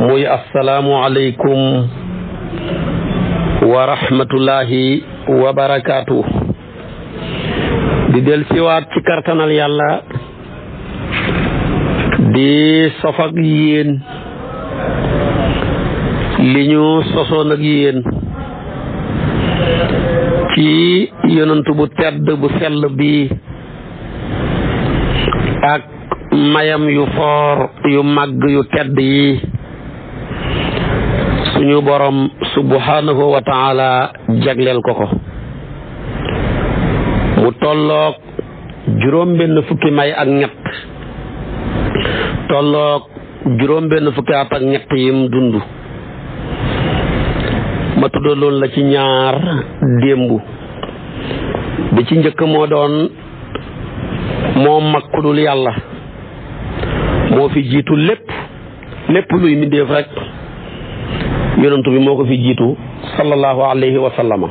muy assalaamu aleykum wa rahmatullahi wa barakaatu. di del siwaat ci kartanal yàlla di sof ak yéen li ñu sosoon ak yéen ci yonantu bu tedd bu sell bi ak mayam yu foor yu màgg yu tedd yi suñu borom subhanahu wa taala jagleel ko mu tolloog juróom benn fukki may ak ñett tolloog juróom benn fukki at ak ñett yim dund. ma tuddaloon la ci ñaar démb bi ci njëkk moo doon moo mag ku dul yàlla, moo fi jiitu lépp luy mbindéef rek yonantu bi moo ko fi jiitu sallallahu alayhi wa sallama.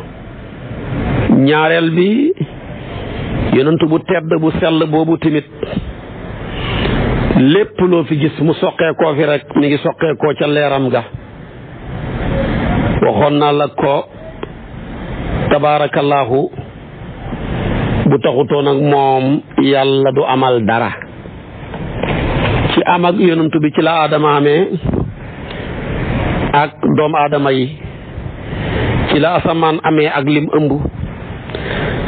ñaareel bi yonantu bu tedd bu sell boobu tamit lépp loo fi gis mu soqee koo fi rek mi ngi soqee koo ca leeram ga. waxoon naa la ko tabaarakallaahu bu taxutoon ak moom yàlla du amal dara. ci am ak yonantu bi ci la aadama amee ak doomu aadama yi, ci la asamaan amee ak lim ëmb,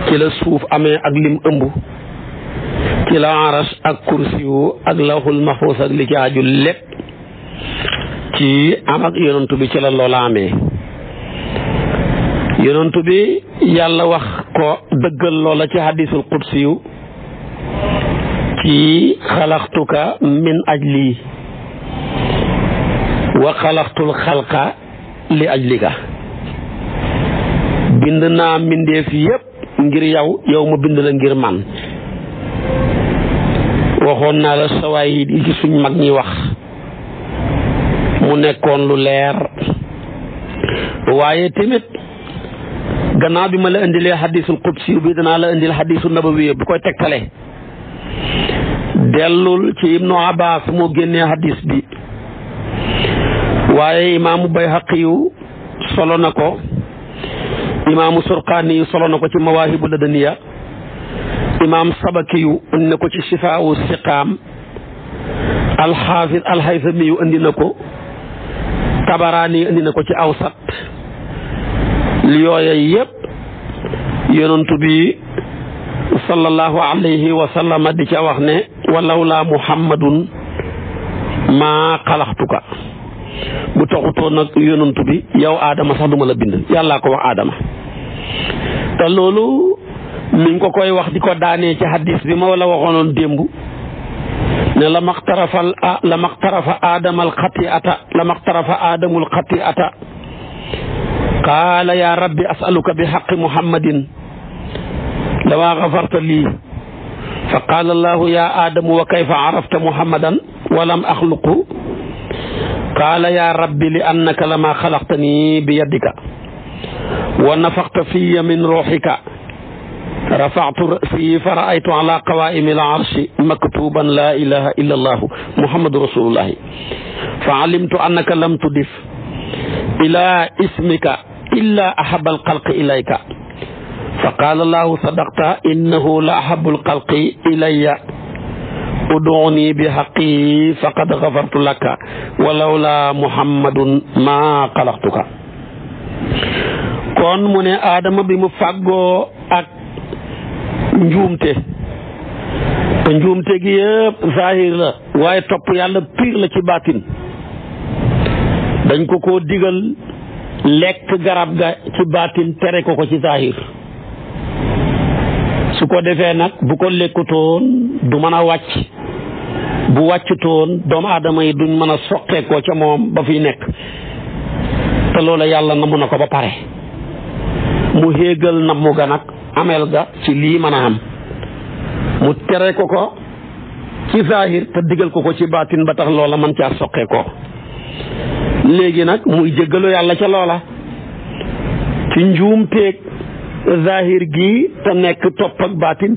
ci la suuf amee ak lim ëmb, ci la aras ak kursiyu ak lawhul mahfuus ak li ci aju lépp ci am ak yonantu bi ci la loola amee. yonantu bi yàlla wax ko dëggal loola ci hadisul qudsiyu ci xalaxtuka min ajli wa xalaxtul xalqa li ajlika. bind naa mbindeef yépp ngir yow ma bind la ngir man. waxoon naa la sawaay yi ci suñ mag ñi wax mu nekkoon lu leer, waaye tamit gannaaw bi ma la indilee hadisul qudsi bi danaa la indil hadisul nabawi bu koy tegtale. dellul ci ibnu abbas moo génnee hadis bi, waaye imaamu bayhaqiyu solo na ko, imaamu surqaani solo na ko ci mawaahibu ladaniya, imaam sabakiyu indi na ko ci shifaawu siqaam, alxaafis alxaysamiyu indi na ko, tabaraani indi na ko ci awsat. li yooye yépp yonantu bi sallallahu alayhi wa sallam di ca wax ne walawlaa muhammadun maa xalaxtuka. bu taxutoo nag yonantu bi yow aadama sax duma la bind. yàllaa ko wax aadama. te loolu mi ngi ko koy wax di ko daanee ci hadis bi ma wala waxoonoon démb ne la maxtarafa aadamul xati'ata qaala yaa rabbi as'aluka bi xaqi muhammadin lama gafarta lii fa qaala allahu yaa aadamu wa kayfa arafta muhammadan walam axluqu qaala yaa rabbi li annaka lama xalaqtani bi yadika wa nafaxta fiya min ruuxika rafactu ra'si fa ra'aytu ala qawaa'imi al-arshi maktuban laa ilaha illa allahu muhammadu rasulullahi fa alimtu annaka lam tudif ila ismika illa ahaba alxalqi ilayka fa qaala allahu sadaqta innahu la ahabu alxalqi ilayya ud'uni bi haqqi faqad gafartu laka walawla muhammadun ma xalaqtuka. kon mu ne aadama bi mu fàggoo ak njuumte, te njuumte gi yëpp zahir la waaye topp yàlla piir la ci baatin. dañ ko digal lekk garab ga ci baatin, tere ko ci zahir. su ko defee nag bu ko lekkutoon du mën a wàcc, bu wàccutoon doomu aadama yi duñ mën a soqeekoo ca moom ba fiy nekk. te loola yàlla namu na ko ba pare, mu héegal namu ga nag ameel ga ci lii mën a am, mu tere ko ci zahir te digal ko ci baatin ba tax loola mën caa soqeekoo. léegi nag muy jéggalu yàlla ca loola ci njuumteeg zahir gi te nekk topp ak baatin.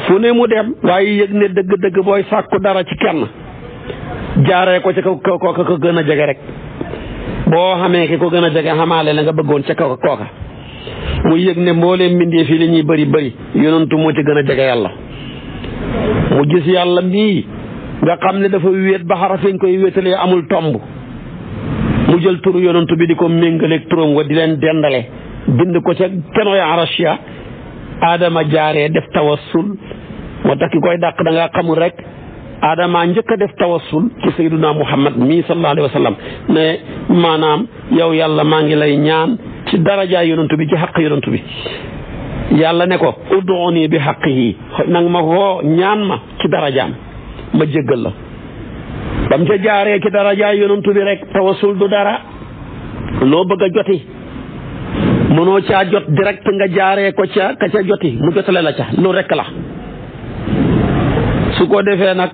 fu ne mu dem waaye yëg ne dëgg-dëgg booy sàkku dara ci kenn jaaree ko ca kooka ko gën a jege rek boo xamee ki ko gën a jege xamaale la nga bëggoon ca kooka mu yëg ne mbooleem mbindee fii li ñuy bëri yonantu moo ci gën a jege yàlla mu gis yàlla mii nga xam ne dafa wéet ba xarafiñ koy wéetalee amul tomb mu jël turu yonantu bi di ko méngaleeg turam wa di leen dendale bind ko ca kenoy arashia Adama jaaree def tawassul moo tax ki koy dàq da ngaa xamul rek Adama njëkk a def tawassul ci sayyiduna Muhammad mii sallallahu alayhi wa sallam ne maanaam yow yàlla maa ngi lay ñaan ci daraja yonantu bi ci xaq yonantu bi yàlla ne ko ud'uni bi haqqihi nang ma woo ñaan ma ci darajaam ma jéggal la bam ca jaaree ci daraja yonantu bi rek tawassul du dara loo bëgg a joti mënoo caa jot direct nga jaaree ko ca ka ca joti mu jotale la ca loolu rek la su ko defee nag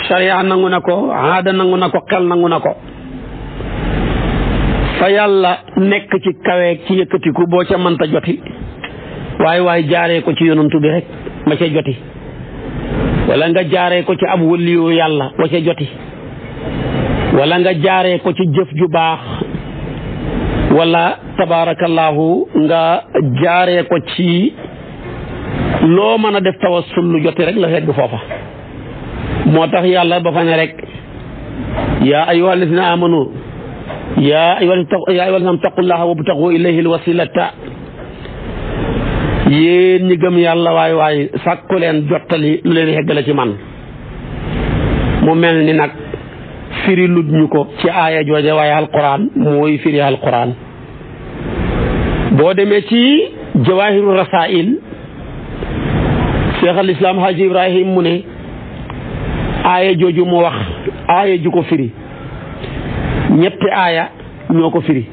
sharia nangu na ko aada nangu na ko xel nangu na ko fa yàlla nekk ci kaweeg ci yëkkatiku boo ca mënta joti waaye jaaree ko ci yonantu bi rek ma ca joti wala nga jaaree ko ci ab wëliyu yàlla wa ca joti wala nga jaaree ko ci jëf ju baax wala tabarakallahu nga jaaree ko ci loo mën a def tawassul lu joti rek la fekk foofa moo tax yàlla ba fa ne rek yaa ayyuha alladina amanu yaa ayyuha alladina taqullaha wabtagu ilayhi alwasilata yéen ñi gëm yàlla waay sàkku leen jottali lu leen heggale ci man mu mel ni nag firi lut ñu ko ci aaya jooje waaye alquran mooy firi alquran boo demee ci jawahiru rasail cheikh al islam haji ibrahim mu ne aaya jooju mu wax aaya ju ko firi ñetti aaya ñoo ko firi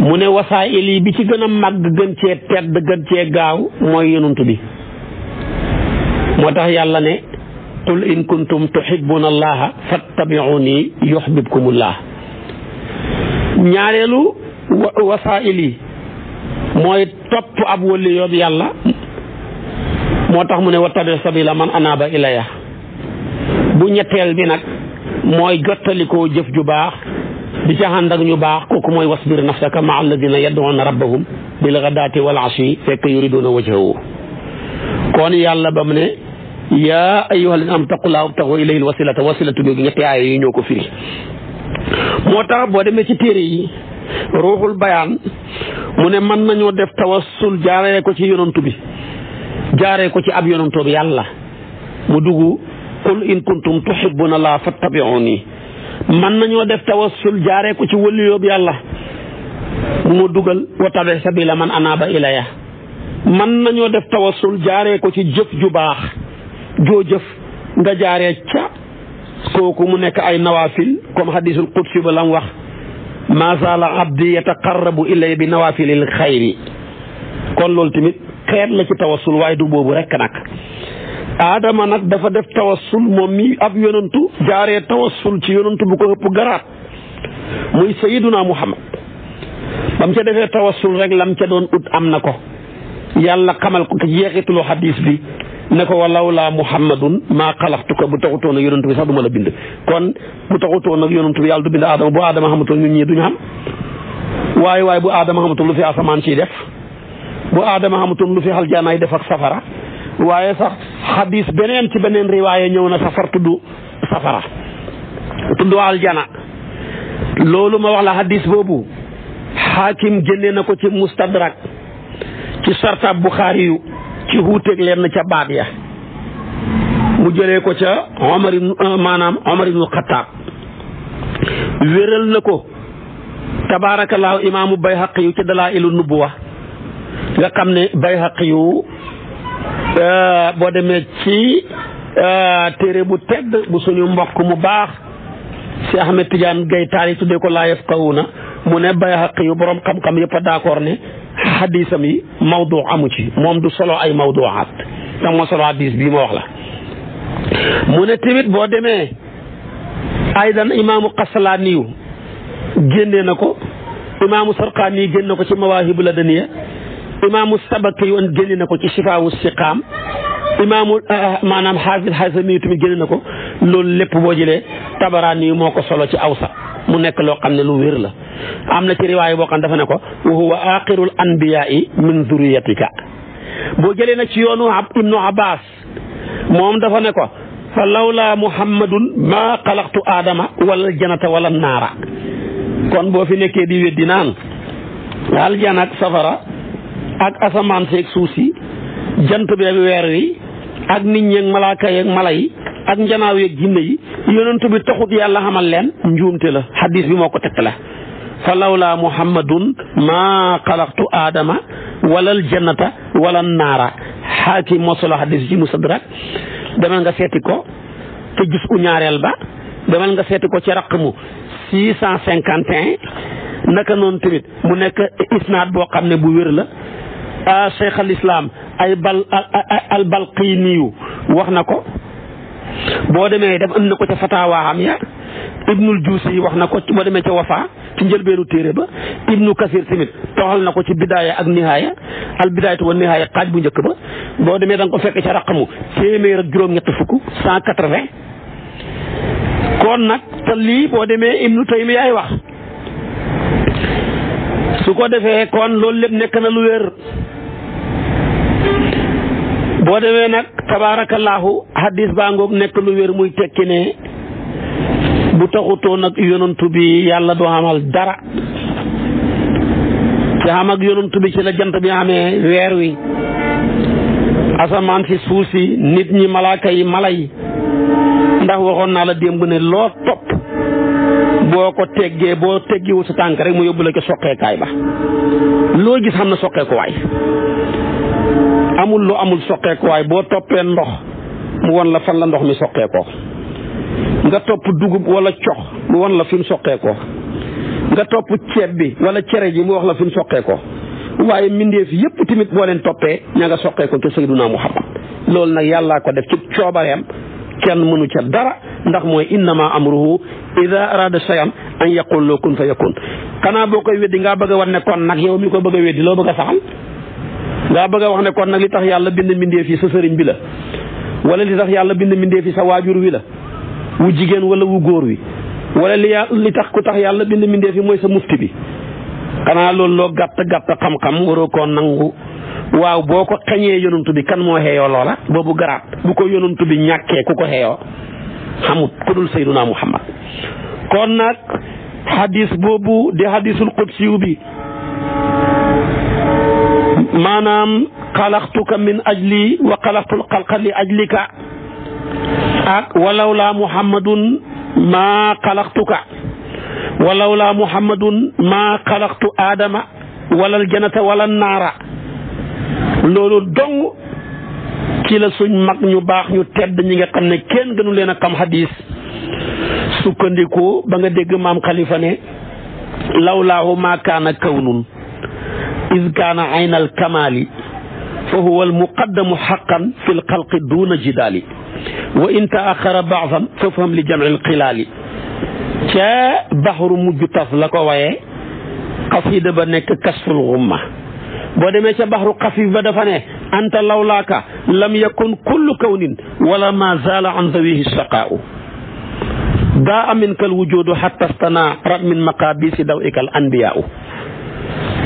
mu ne wasaa'il yi bi ci gën a màgg gën cee tedd gën cee gaaw mooy yonantu bi moo tax yàlla ne qul in kuntum tuhibbuna allaha fattabi'uni yuhbibkumullah ñaareelu wasaa'il yi mooy topp ab wali yoob yàlla moo tax mu ne wattabi' sabila man anaba ilaya bu ñetteel bi nag mooy jottalikoo jëf ju baax di ca ànd ak ñu baax kooku mooy wasbir nafsaka ma'a alladina yad'una rabbahum bil ghadati wal ashi fekk yuriduna wajhahu kon yàlla ba mu ne yaa ayyuha alladina amanu taqullaha wabtaghu ilayhi alwasilata wasilatu googu ñetti aaya yi ñoo ko firi moo tax boo demee ci téere yi ruuxul bayaan mu ne mën nañoo def tawassul jaaree ko ci yonantu bi jaaree ko ci ab yonantu bi yàlla mu dugg qul in kuntum tuhibbuna allaha fattabi'uni man nañoo def tawassul jaaree ko ci wëliyoob yàlla mu dugal wattabi' sabila man anaba ilaya man nañoo def tawassul jaaree ko ci jëf ju baax joo jëf nga jaaree ca kooku mu nekk ay nawafil comme hadisul qudsi ba lam wax ma zala abdi yataqarrabu ilayya bi nawafilil xayri kon loolu tamit xeet la ci tawassul waaye du boobu rek nag Adama nag dafa def tawassul moom mi ab yonantu jaaree tawassul ci yonantu bu ko ëpp garaat muy sayyiduna Muhammad bam ca defee tawassul rek lam ca doon ut am na ko yàlla xamal ko jeexitulu hadis bi ne ko walawla Muhammadun maa xalaqtuka bu taxutoon ak yonantu bi sax du ma la bind kon bu taxutoon ak yonantu bi yàlla du bind Adama bu Adama xamutoon ñun ñii duñu xam waaye bu Adama xamutoon lu fi asamaan ciy def bu Adama xamutoon lu fi aljaanaay def ak safara waaye sax xadis beneen ci beneen riwaaya ñëw na safar tudd safara tudd aljana loolu ma wax la xadis boobu xaakim génne na ko ci mustadrak ci sartab Buxaari yu ci xuuteeg leen ca baat ya mu jëlee ko ca Omar ibnu Xattaab wéral na ko tabaarakallaahu imaamu Bayhaqi yu ci Dalaa'ilu Nubuwa nga xam ne Bayhaqi yu boo demee ci téere bu tedd bu suñu mbokk mu baax si Ahmed Tidiane Gaye taari tuddee ko laa yafqahuuna mu ne Bayhaqi yu borom xam-xam yëpp a d'accord ne xadisam yi mawdu amu ci moom du solo ay mawduwaat te moo solo hadis bii ma wax la mu ne tamit boo demee aydan imaamu Qasalaaniyu génnee na ko imaamu Sarqaani génne na ko ci Mawaahibu Ladaniya imaamu Sabaki yoon génne na ko ci Shifaawu Siqaam imaamu maanaam xaafis Xasami tamit génne na ko loolu lépp boo jëlee Tabaraani yi moo ko solo ci Awsat mu nekk loo xam ne lu wér la. am na ci riwaay boo xam dafa ne ko wa huwa aaxirul anbiyaa'i min zurriyatika. boo jëlee nag ci yoonu Ibnu Abbas moom dafa ne ko fa lawlaa Muhammadun maa xalaqtu aadama wala janata wala naara. kon boo fi nekkee di weddi naan aljana ak safara ak asamaan seeg suuf si jant beeg weer wi ak nit ñeeg malaaka yeeg mala yi ak njanaaw yeeg jinne yi yonent bi taxut yàlla xamal leen njuumte la xadis bi moo ko tegtale fa lawlaa Muhammadun maa xalaqtu aadama wala aljannata wala naara xaakim moo solo xadis ci Mustadrak demal nga seeti ko te gis u ñaareel ba demal nga seeti ko ci raqmu 651 naka noonu tamit mu nekk isnaad boo xam ne bu wér la cheikh al islam al balqiniyu wax na ko boo demee def am na ko ca fatawaaxam ya ibnul juusi wax na ko boo demee ca wafa ci njëlbeenu téere ba ibnu kasir tamit toxal na ko ci bidaaya ak nihaaya al bidaayatu wa nihaaya xaaj bu njëkk ba boo demee da nga ko fekk ca raqamu téeméer ak juróom-ñett fukk 180 kon nag te lii boo demee ibnu taymiya ay wax su ko defee kon loolu lépp nekk na lu wér boo demee nag tabaarakallaahu hadis baa ngoog nekk lu wér muy tekki ne bu taxutoo nag yonantu bi yàlla doo xamal dara ci xam ak yonantu bi ci la jant bi amee weer wi asamaan si suuf si nit ñi malaaka yi mala yi ndax waxoon naa la démb ne loo topp boo ko teggee boo teggiwul sa tànk rek mu yóbbu la ko soqeekaay ba loo gis xam na soqeekuwaay amul lu amul soqeekuwaay boo toppee ndox mu won la fan la ndox mi soqeekoo nga topp dugub wala cox mu won la fi mu soqeekoo nga topp ceeb bi wala cere ji mu wax la fi mu soqeekoo waaye mbindeef yépp tamit boo leen toppee ña nga soqeekoo ci Sayyiduna Muhammad loolu nag yàllaa ko def ci coobareem kenn mënu ca dara ndax mooy innama amruhu ida arada shay'an an yaqul lahu kun fa yakun xanaa boo koy weddi ngaa bëgg a wax ne kon nag yow mi ko bëgg a weddi loo bëgg a saxal ngaa bëgg a wax ne kon nag li tax yàlla bind mbindeef yi sa sëriñ bi la wala li tax yàlla bind mbindeef yi sa waajur wi la wu jigéen wala wu góor wi wala li tax ku tax yàlla bind mbindeef yi mooy sa mufti bi xanaa loolu loo gàtt gàtt xam-xam waroo koo nangu waaw boo ko xañee yonantu bi kan moo xeeyoo loola boobu garaat bu ko yonantu bi ñàkkee ku ko xeeyoo xamut ku dul Sayyiduna Muhammad kon nag hadis boobu di hadisul qudsiyu bi maanaam xalaqtuka min ajli wa xalaqtul xalqa li ajlika ak walawlaa Muhammadun maa xalaqtuka walawlaa Muhammadun maa xalaqtu aadama walal janata walal naara loolu dong ci la suñ mag ñu baax ñu tedd ñi nga xam ne kenn gënu leen a xam hadis sukkandiku ba nga dégg maam Khalifa ne lawlaahu maa kaana kawnun iz kaana aynal kamaali fa huwa al muqaddamu xaqan fi l xalqi duuna jidaali wa in taaxara baaxan fa faham li jamci l xilaali ca baxru mujj tas la ko waye xasida ba nekk kasful xumma boo demee ca baxru xafif ba dafa ne anta lawlaaka lam yakun kullu kawnin wala ma zaala an zawihi saqaa'u daa aminka al wujudu xatta stanaara min maqaabisi dawika al anbiyaa'u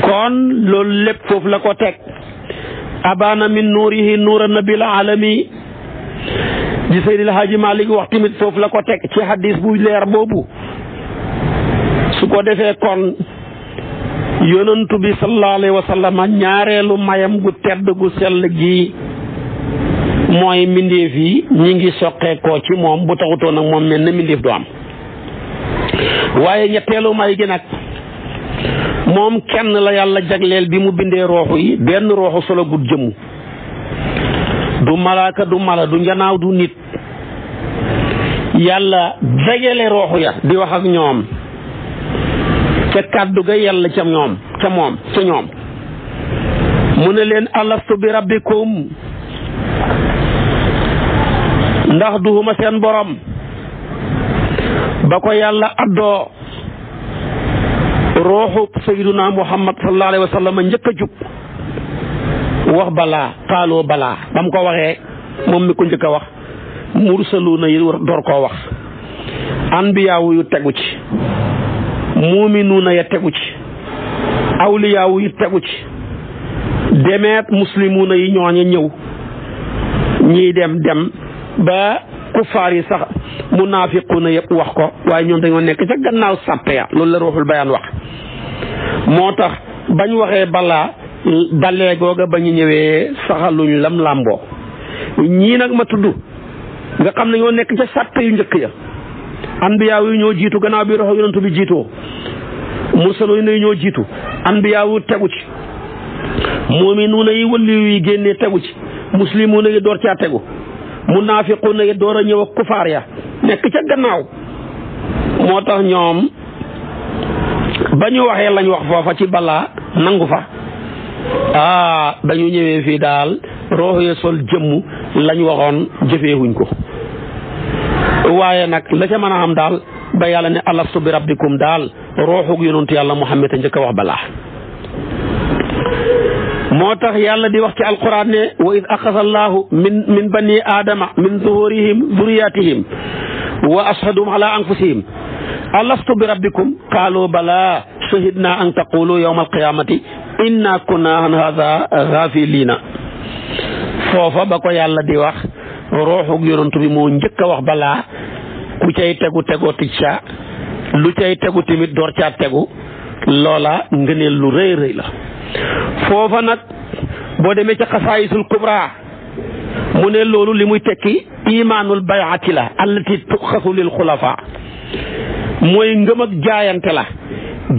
kon loolu lépp foofu la ko teg abaana min nuurihi nuura nabil alami di Seydil Haaji Malik wax tamit foofu la ko teg ci hadis bu leer boobu su ko defee kon yonantu bi sallallahu alayhi wa sallam ñaareelu mayam gu tedd gu sell gi mooy mbindeef yi ñi ngi soqeekoo ci moom bu taxutoo nag moom mel na mbindeef du am waaye ñetteelu may gi nag moom kenn la yàlla jagleel bi mu bindee rooxu yi benn rooxu solo gut jëmu du malaaka du mala du njanaaw du nit yàlla jagele rooxu ya di wax ak ñoom ca kàddu ga yàlla ca ñoom mu ne leen alastu bi rabbikum ndax duhuma seen borom ba ko yàlla addoo rooxu sayyiduna Muhammad sallallahu alayhi wa sallam njëkk a jub wax balaa xaaloo balaa ba mu ko waxee moom mi ko njëkk a wax mursaluuna yi door koo wax anbiyaawu yu tegu ci muuminuuna ya tegu ci awliyaawu yu tegu ci demeet muslimuuna yi ñooña ñëw ñii dem ba kufaar yi sax munaafiquuna yëpp wax ko waaye ñoom dañoo nekk ca gannaaw sàppe ya loolu la ruuxul bayaan wax moo tax bañ waxee balaa dalee googa ba ñu ñëwee saxaluñ lam làmboo ñii nag ma tudd nga xam ne ñoo nekk ca sàppe yu njëkk ya anbiyaa yu ñoo jiitu gannaaw bi roxo yonantu bi jiitoo mursaluuna yi ñoo jiitu anbiyaa yu tegu ci muuminuuna yi waliyu yi génnee tegu ci muslimuuna yi door caa tegu munaafiquuna yi door a ñëw ak kufaar ya nekk ca gannaaw moo tax ñoom ba ñu waxee lañ wax foofa ci balaa nangu fa dañu ñëwee fii daal roox ya sol jëmm lañ waxoon jëfeewuñ ko waaye nag la ca mën a am daal ba yàlla ne alastu bi rabbikum daal rooxug yonentu yàlla Muhammad a njëkk a wax balaa moo tax yàlla di wax ci alquran ne wa id axasa allahu min bani aadama min zuhurihim duriyatihim wa ashhadum ala anfusihim alastu bi rabbikum qaalu bala shahidna an taqulu yawma alqiyamati inna kunna an hadha ghafilina foofa ba ko yàlla di wax rooxug yonantu bi moo njëkk a wax balaa ku cay tegu tegoo ticca lu cay tegu tamit door caa tegu loola ngëneel lu rëy rëy la foofa nag boo demee ca xasaayisul kubra mu ne loolu li muy tekki imaanul bayati la allati tuxasu lil xulafa mooy ngëm ak jaayante la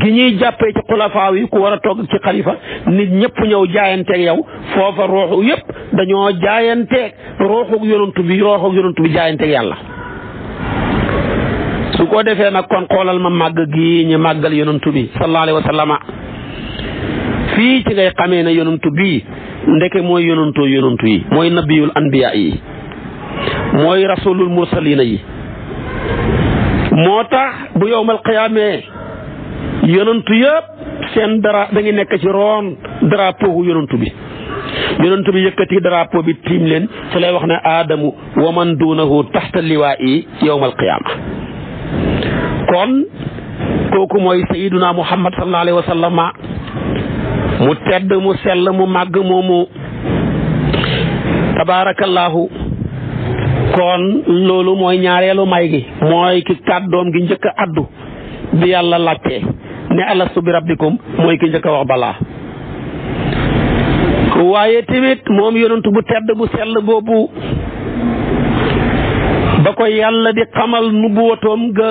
gi ñuy jàppee ci xulafaa yi ku war a toog ci xalifa nit ñëpp ñëw jaayanteeg yow foofa rooxu yëpp dañoo jaayanteeg rooxu yonantu bi jaayanteeg yàlla su ko defee nag kon xoolal ma màgg gi ñu màggal yonantu bi sallallahu alayhi wa sallama fii ci ngay xamee ne yonantu bi ndeke mooy yonantu yi mooy nabiyul anbiya yi mooy rasulul mursalina yi moo tax bu yowmal qiyaamee yonantu yëpp seen dara da ngi nekk ci roon drapeau yonantu bi yëkkati drapeau bi tiim leen ci lay wax ne aadamu wa man duunahu taxta liwaa'i yowmal qiyaama kon kooku mooy sayiduna muhammad sallallahu alayhi wa sallam mu tedd mu sell mu màgg moomu tabaarakallaahu kon loolu mooy ñaareelu may gi mooy ki kàddoom gi njëkk a addu bi yàlla laajtee ne alastu bi rabbikum mooy ki njëkk a wax balaa waaye tamit moom yonentu bu tedd bu sell boobu ba ko yàlla di xamal nubuwatoom ga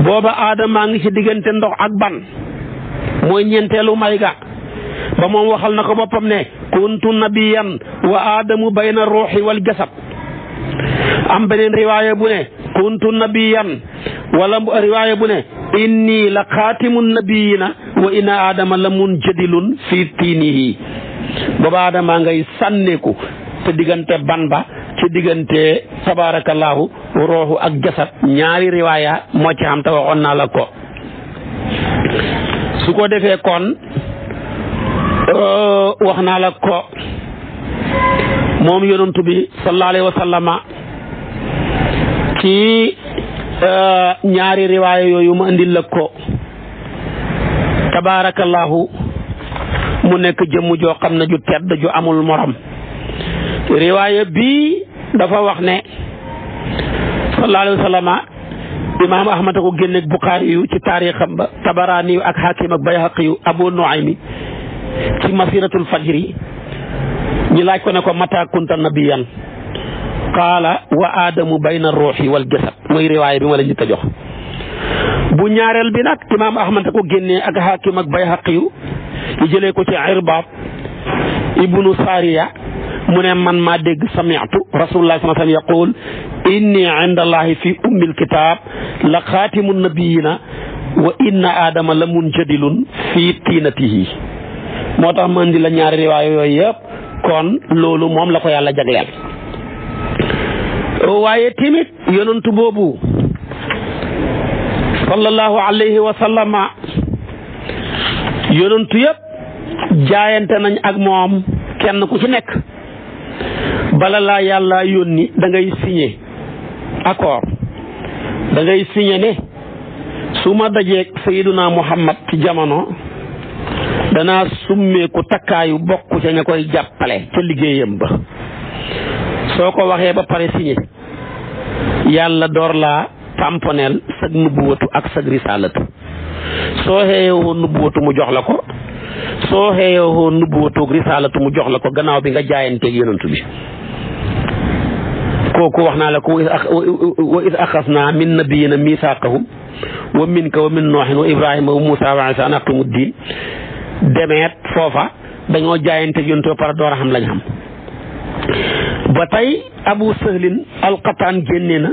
booba aadamaa ngi ci diggante ndox ak ban mooy ñeenteelu may ga ba moom waxal na ko boppam ne kuntu nabiyan wa aadamu bayna ruuxi wal jasad am beneen riwaaya bu ne kuntu nabiyan wala riwaaya bu ne inni la xaatimun nabiyina wa inna aadama la munjadilun fi tiinihi booba aadama ngay sànneeku te diggante ban ba ci diggante tabaarakallaahu ruuxu ak jasad ñaari riwaaya moo ci xam te waxoon naa la ko su ko defee kon wax naa la ko moom yonantu bi sallallahu alayhi wa sallama ci ñaari riwaaya yooyu ma indil la ko tabaarakallaahu mu nekk jëmm joo xam ne ju tedd ju amul morom riwaaya bii dafa wax ne sallallahu alayhi wa sallama imaam ahmad ko génneeg buxaari yu ci taarixam ba tabaraani yu ak hakim ak bayhaqi yu abu nuaymi ci masiratul fajri ñu laaj ko ne ko mata kunta nabiyan qaala wa aadamu bayna ruuxi wal jasad mooy riwaaya bi ma la njëkk a jox bu ñaareel bi nag imaam ahmad ko génnee ak hakim ak bayhaqi yu ñu jëlee ko ci irbaab ibnu sariya mu ne man maa dégg sami'tu rasulullah sallallahu alayhi wa sallam yaqul inni inda allahi fi ummil kitab la xaatimu nabiyina wa inna aadama la munjadilun fi tiinatihi moo tax man di la ñaari riwaaya yooyu yëpp kon loolu moom la ko yàlla jagleel waaye tamit yonantu boobu sallallahu alayhi wa sallama yonantu yëpp jaayante nañ ak moom kenn ku ci nekk bala laa yàlla yónni da ngay signé accord da ngay signé ne su ma dajeeg Sayyiduna Muhammad ci jamono danaa summeeku takkaayu bokk ca ña koy jàppale ca liggéeyam ba soo ko waxee ba pare signé yàlla door laa tamponeel sag nubuwatu ak sag risaalatu soo xeeyoo nubuwatu mu jox la ko soo xeeyoo nubuwatu ak risaalatu mu jox la ko gannaaw bi nga jaayanteeg yonantu bi kooku wax naa la ko wa iz axasnaa min nabiyyiina miisaaqahum wa minka wa min noohin wa ibrahima wa muusaa wa iisaa an aqiimu diin demeet foofa dañoo jaayanteeg yonantu ba pare door a xam lañ xam ba tey abu sahlin alqataan génne na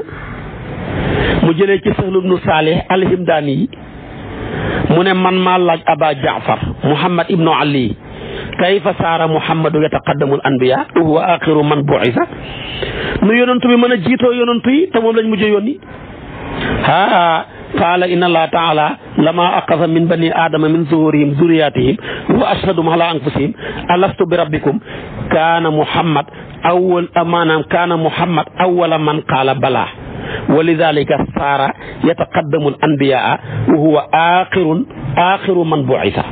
mu jëlee ci Sahl ibnu Saalih alhimdaani yi mu ne man maa laaj aba jaafar muhammad ibnu ali kayfa saara muhammadu yataqaddamu al anbiya wa huwa axiru man bu'isa nu yonantu bi mën a jiitoo yonantu yi te moom lañ mujjee yónni qaala inna allaha taala lama aqasa min bani adama min zuhurihim zurriyatihim wa ashhadum ala anfusihim alastu bi rabbikum kaana muhammad awwala man qaala bala wa lidalika saara yataqaddamu al anbiyaa wa huwa axiru man bu'isa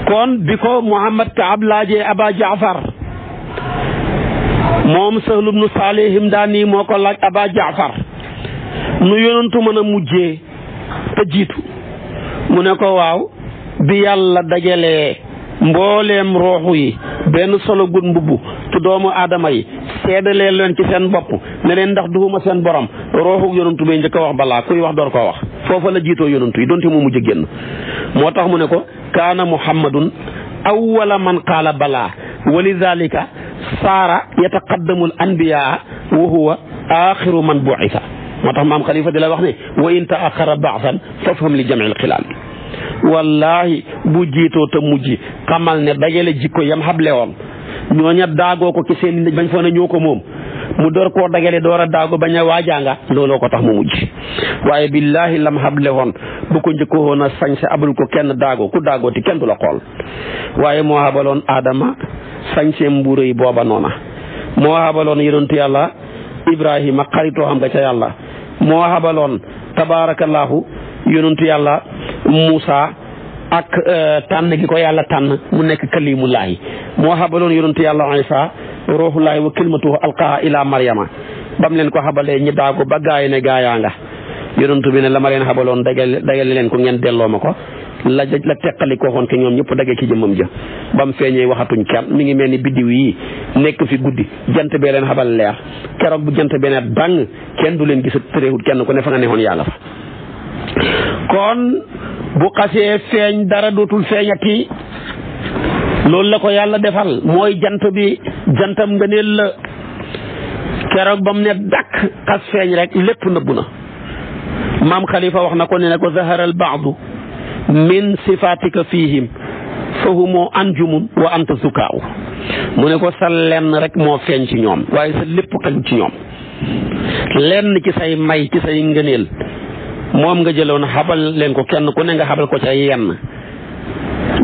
kon bi ko Muhammad Kaab laajee Aba Jaafar moom Sahl ibnu Saalih Himdaani moo ko laaj Aba Jaafar nu yonantu mën a mujjee te jiitu mu ne ko waaw bi yàlla dajalee mbooleem rooxu yi benn solo gun mbubbu te doomu aadama yi seedalee leen ci seen bopp ne leen ndax duhuma seen borom rooxu yonantu bay njëkk a wax balaa kuy wax door koo wax foofa la jiitoo yonantu yi donte mu mujj génn moo tax mu ne ko kaana muhammadun awwala man qaala balaa wa lidalika saara yataqaddamu al anbiyaa wa huwa axiru man bu'isa moo tax maam Khalifa di la wax ne wa in taaxara ba'san fafham li jam'il xilaal wallahi bu jiitoo te mujj xamal ne dajale jikko yam xable woon ñooña daagoo ko ci seen nit bañ foog ne ñoo ko moom mu door koo dagale door a daago bañ a waajaanga looloo ko tax mu mujj waaye billahi lam xable woon bu ko njëkkoo woon a sañ sa abul ko kenn daago ku daagooti kenn du la xool waaye moo xabaloon Adama sañse mbuure yi booba noona moo xabaloon yonentu yàlla Ibrahima xaritoo xam nga ca yàlla moo xabaloon tabaarakallaahu yonentu yàlla Moussa ak tànn gi ko yàlla tànn mu nekk kalimullaahi moo xabaloon yonentu yàlla Isa ruuhullaahi wa kalimatuhu alqaaha ila Maryama bam leen ko xabalee ñi daago ba gaay ne gaayaa nga yonentu bi ne la ma leen xabaloon dagale leen ko ngeen delloo ma ko la teqali ko xoon ke ñoom ñëpp dagee ci jëmmam ja bam feeñee waxatuñ kenn mi ngi mel ni biddiw yi nekk fi guddi jant bee leen xabal leer keroog bu jant bee ne dang kenn du leen gis tëréewut kenn ku ne fa nga neexoon yaa nga fa kon bu xasee feeñ dara dootul feeñati loolu la ko yàlla defal mooy jant bi jantam ngëneel la keroog ba mu ne dakk xas feeñ rek lépp nëbbu na maam Khalifa wax na ko ne ko zahara al baadu min sifatika fihim fa humu anjumun wa anta zukaaw mu ne ko sa lenn rek moo feeñ ci ñoom waaye sa lépp xajut ci ñoom lenn ci say may ci say ngëneel moom nga jëloon xabal leen ko kenn ku ne nga xabal ko ca yenn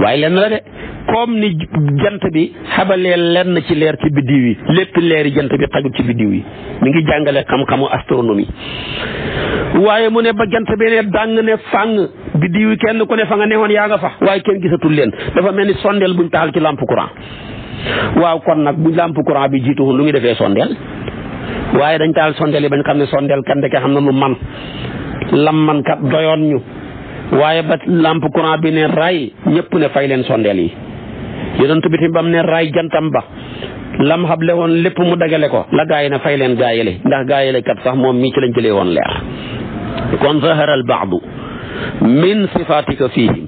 waaye lenn la de comme ni jant bi xabalee lenn ci leer ci biddiw yi lépp leeri jant bi xajut ci biddiw yi mi ngi jàngale xam-xamu astronomie waaye mu ne ba jant bi ne dàng ne fàng biddiw yi kenn ku ne fa nga neexoon yaa nga fa waaye kenn gisatul leen dafa mel ni sondeel buñ taxal ci lampe courant waaw kon nag bu lampe courant bi jiituwoon lu ngi defee sondeel waaye dañ taal sondeel yi bañ xam ne sondeel kan ndeke xam na lu man lam man kat doyoon ñu waaye ba lampe courant bi ne ray ñëpp ne fay leen sondeel yi yonent bi bam ne ray jantam ba lam xable woon lépp mu dagale ko la gaay na fay leen gaayale ndax gaayale kat sax moom mii ci lañ jëlee woon leer kon zahara al baadu min sifatika fihim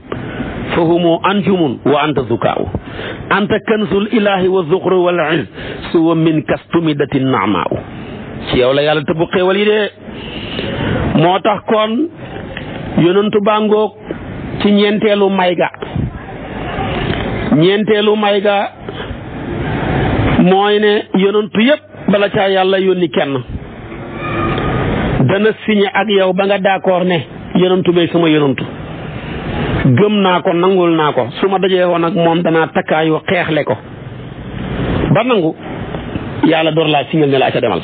fa humu anjumun wa anta zukaaw anta kanzul ilahi wa zuxru wal iz suwa min kastumidati naamaaw ci yow la yàlla tëbbu xéewal yi de moo tax kon yonentu bàngoog ci ñeenteelu may ga mooy ne yonentu yëpp bala caa yàlla yónni kenn dana signé ak yow ba nga d'accord ne yonentu bay sama yonentu gëm naa ko nangul naa ko su ma dajee woon ak moom danaa takkaayoo xeexle ko ba nangu yàlla door laa signal ne la ca demal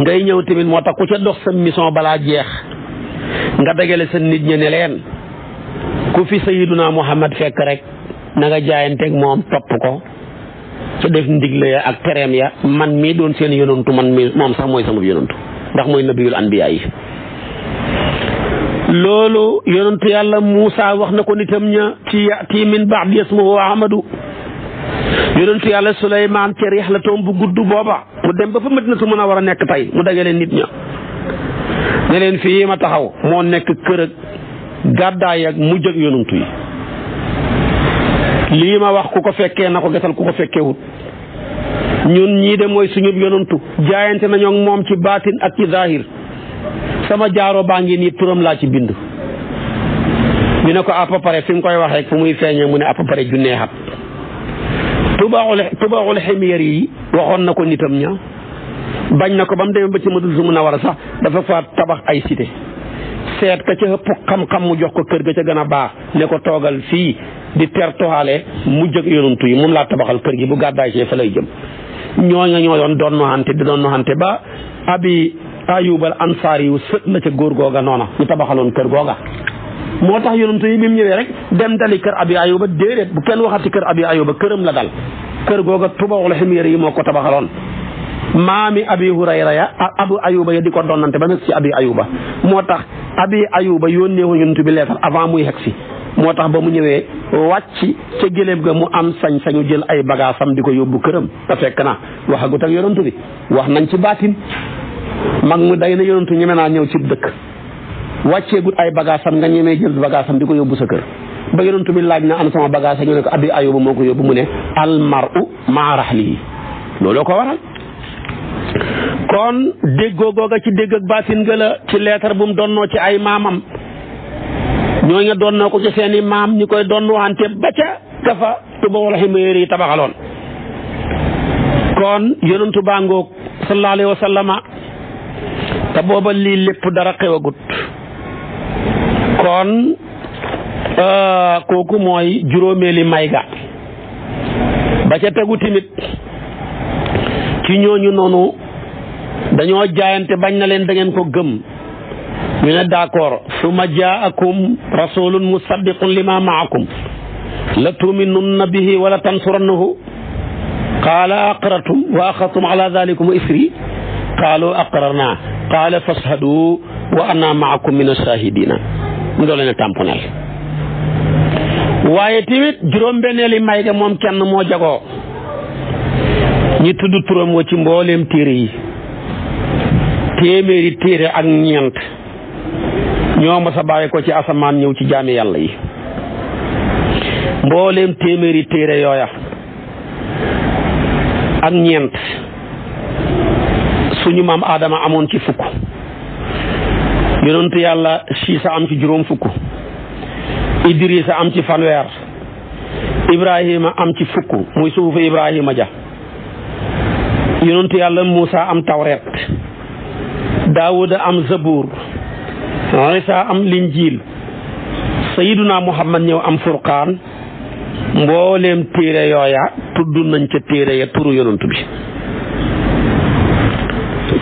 ngay ñëw tamit moo tax ku ca dox sa mission balaa jeex nga dagale sa nit ñi ne leen ku fi sayyiduna Muhammad fekk rek na nga jaayanteeg moom topp ko ca def ndigle ya ak tereem ya man mii doon seen yonantu man mii moom sax mooy sama yonantu ndax mooy nabiyul anbiya yi. loolu yonantu yàlla Muusa wax na ko nitam ña ci yati min ba'di ismuhu Ahmadu. yonantu yàlla Suleymaan ca rixlatoom bu gudd booba mu dem ba fa Madinatu Munawwara nekk tey mu dagale nit ña ne leen fii ma taxaw moo nekk kër ak gàddaay ak mujj ak yonantu yi. lii ma wax ku ko fekkee na ko gesal ku ko fekkeewut ñun ñii de mooy suñu yonantu jaayante nañoo ak moom ci baatin ak ci zahir sama jaaro baa ngi nii turam laa ci bind. ñu ne ko à peu près fi mu koy waxee fu muy feeñee mu ne à peu près junnee xat tubaaxul ximiyeer yi waxoon na ko nitam ña bañ na ko ba mu demee ba ci Madinatu Munawwara sax dafa fa tabax ay cité seet ka ca ëpp xam-xam mu jox ko kër ga ca gën a baax ne ko toogal fii di tertoxaale mujj ak yonantu yi moom laa tabaxal kër gi bu gàddaay see fa lay jëm. ñooña ñoo doon noxante di doon noxante ba abi ayubal ansaar yu sët la ca góor googa noona ñu tabaxaloon kër googa. moo tax yonantu yi bi mu ñëwee rek dem dali kër abi ayuba déedéet bu kenn waxati kër abi ayuba këram la dal kër googa tubaxul ximiir yi moo ko tabaxaloon. maami abi hurayra ya abu ayuba ya di ko donnante ba nekk ci abi ayuba moo tax abi ayuba yónnee woon yonantu bi leetar avant muy xegsi moo tax ba mu ñëwee wàcc ca géléem ga mu am sañ-sañu jël ay bagaasam di ko yóbbu këram te fekk na waxagut ak yonantu bi wax nañ ci baatin mag mu day na yonantu ñeme naa ñëw ci dëkk wàcceegut ay bagaasam nga ñemee jël bagaasam di ko yóbbu sa kër ba yonantu bi laaj na an sama bagaas ñu ne ko abi ayuba moo ko yóbbu mu ne al mar'u ma'a rahlihi looloo ko waral. kon déggoo googa ci dégg ak baatin ga la ci leetar bu mu donnoo ci ay maamam ñooñu donnoo ko ci seeni maam ñi koy donn wante ba ca kafa tubaxul ximiyeer yi tabaxaloon. kon yonantu baa ngoog sallallahu alayhi wa sallama te booba lii lépp dara xewagut kon kooku mooy juróomeeli may ga ba ca tegu timit ci ñooñu noonu dañoo jaayante bañ na leen da ngeen ko gëm ñu ne d'accord summa jaakum rasulun musaddiqun lima maakum la tuminunna bihi wala tansurannahu qaala aqrartum wa axadtum ala dalikum isri qaalu aqrarna qaala fashhadu wa ana maakum min ashahidina mu doo leen tamponal. waaye tamit juróom-benneeli may ga moom kenn moo jagoo ñi tudd turam wa ci mbooleem téere yi téeméeri téere ak ñeent ñoo ma sa bàyyi ko ci asamaan ñëw ci jaami yàlla yi mbooleem téeméeri téere yooya ak ñeent suñu maam Adama amoon ci fukk yonentu yàlla Siisa am ci juróom fukk Idrisa am ci fanweer Ibrahima am ci fukk muy suufu Ibrahima ja yonentu yàlla Muusa am tawreet Daawuda am zabuur Isa am linjiil Sayyiduna Muhammad ñëw am furqaan mbooleem téere yooya tudd nañ ca téere ya turu yonent bi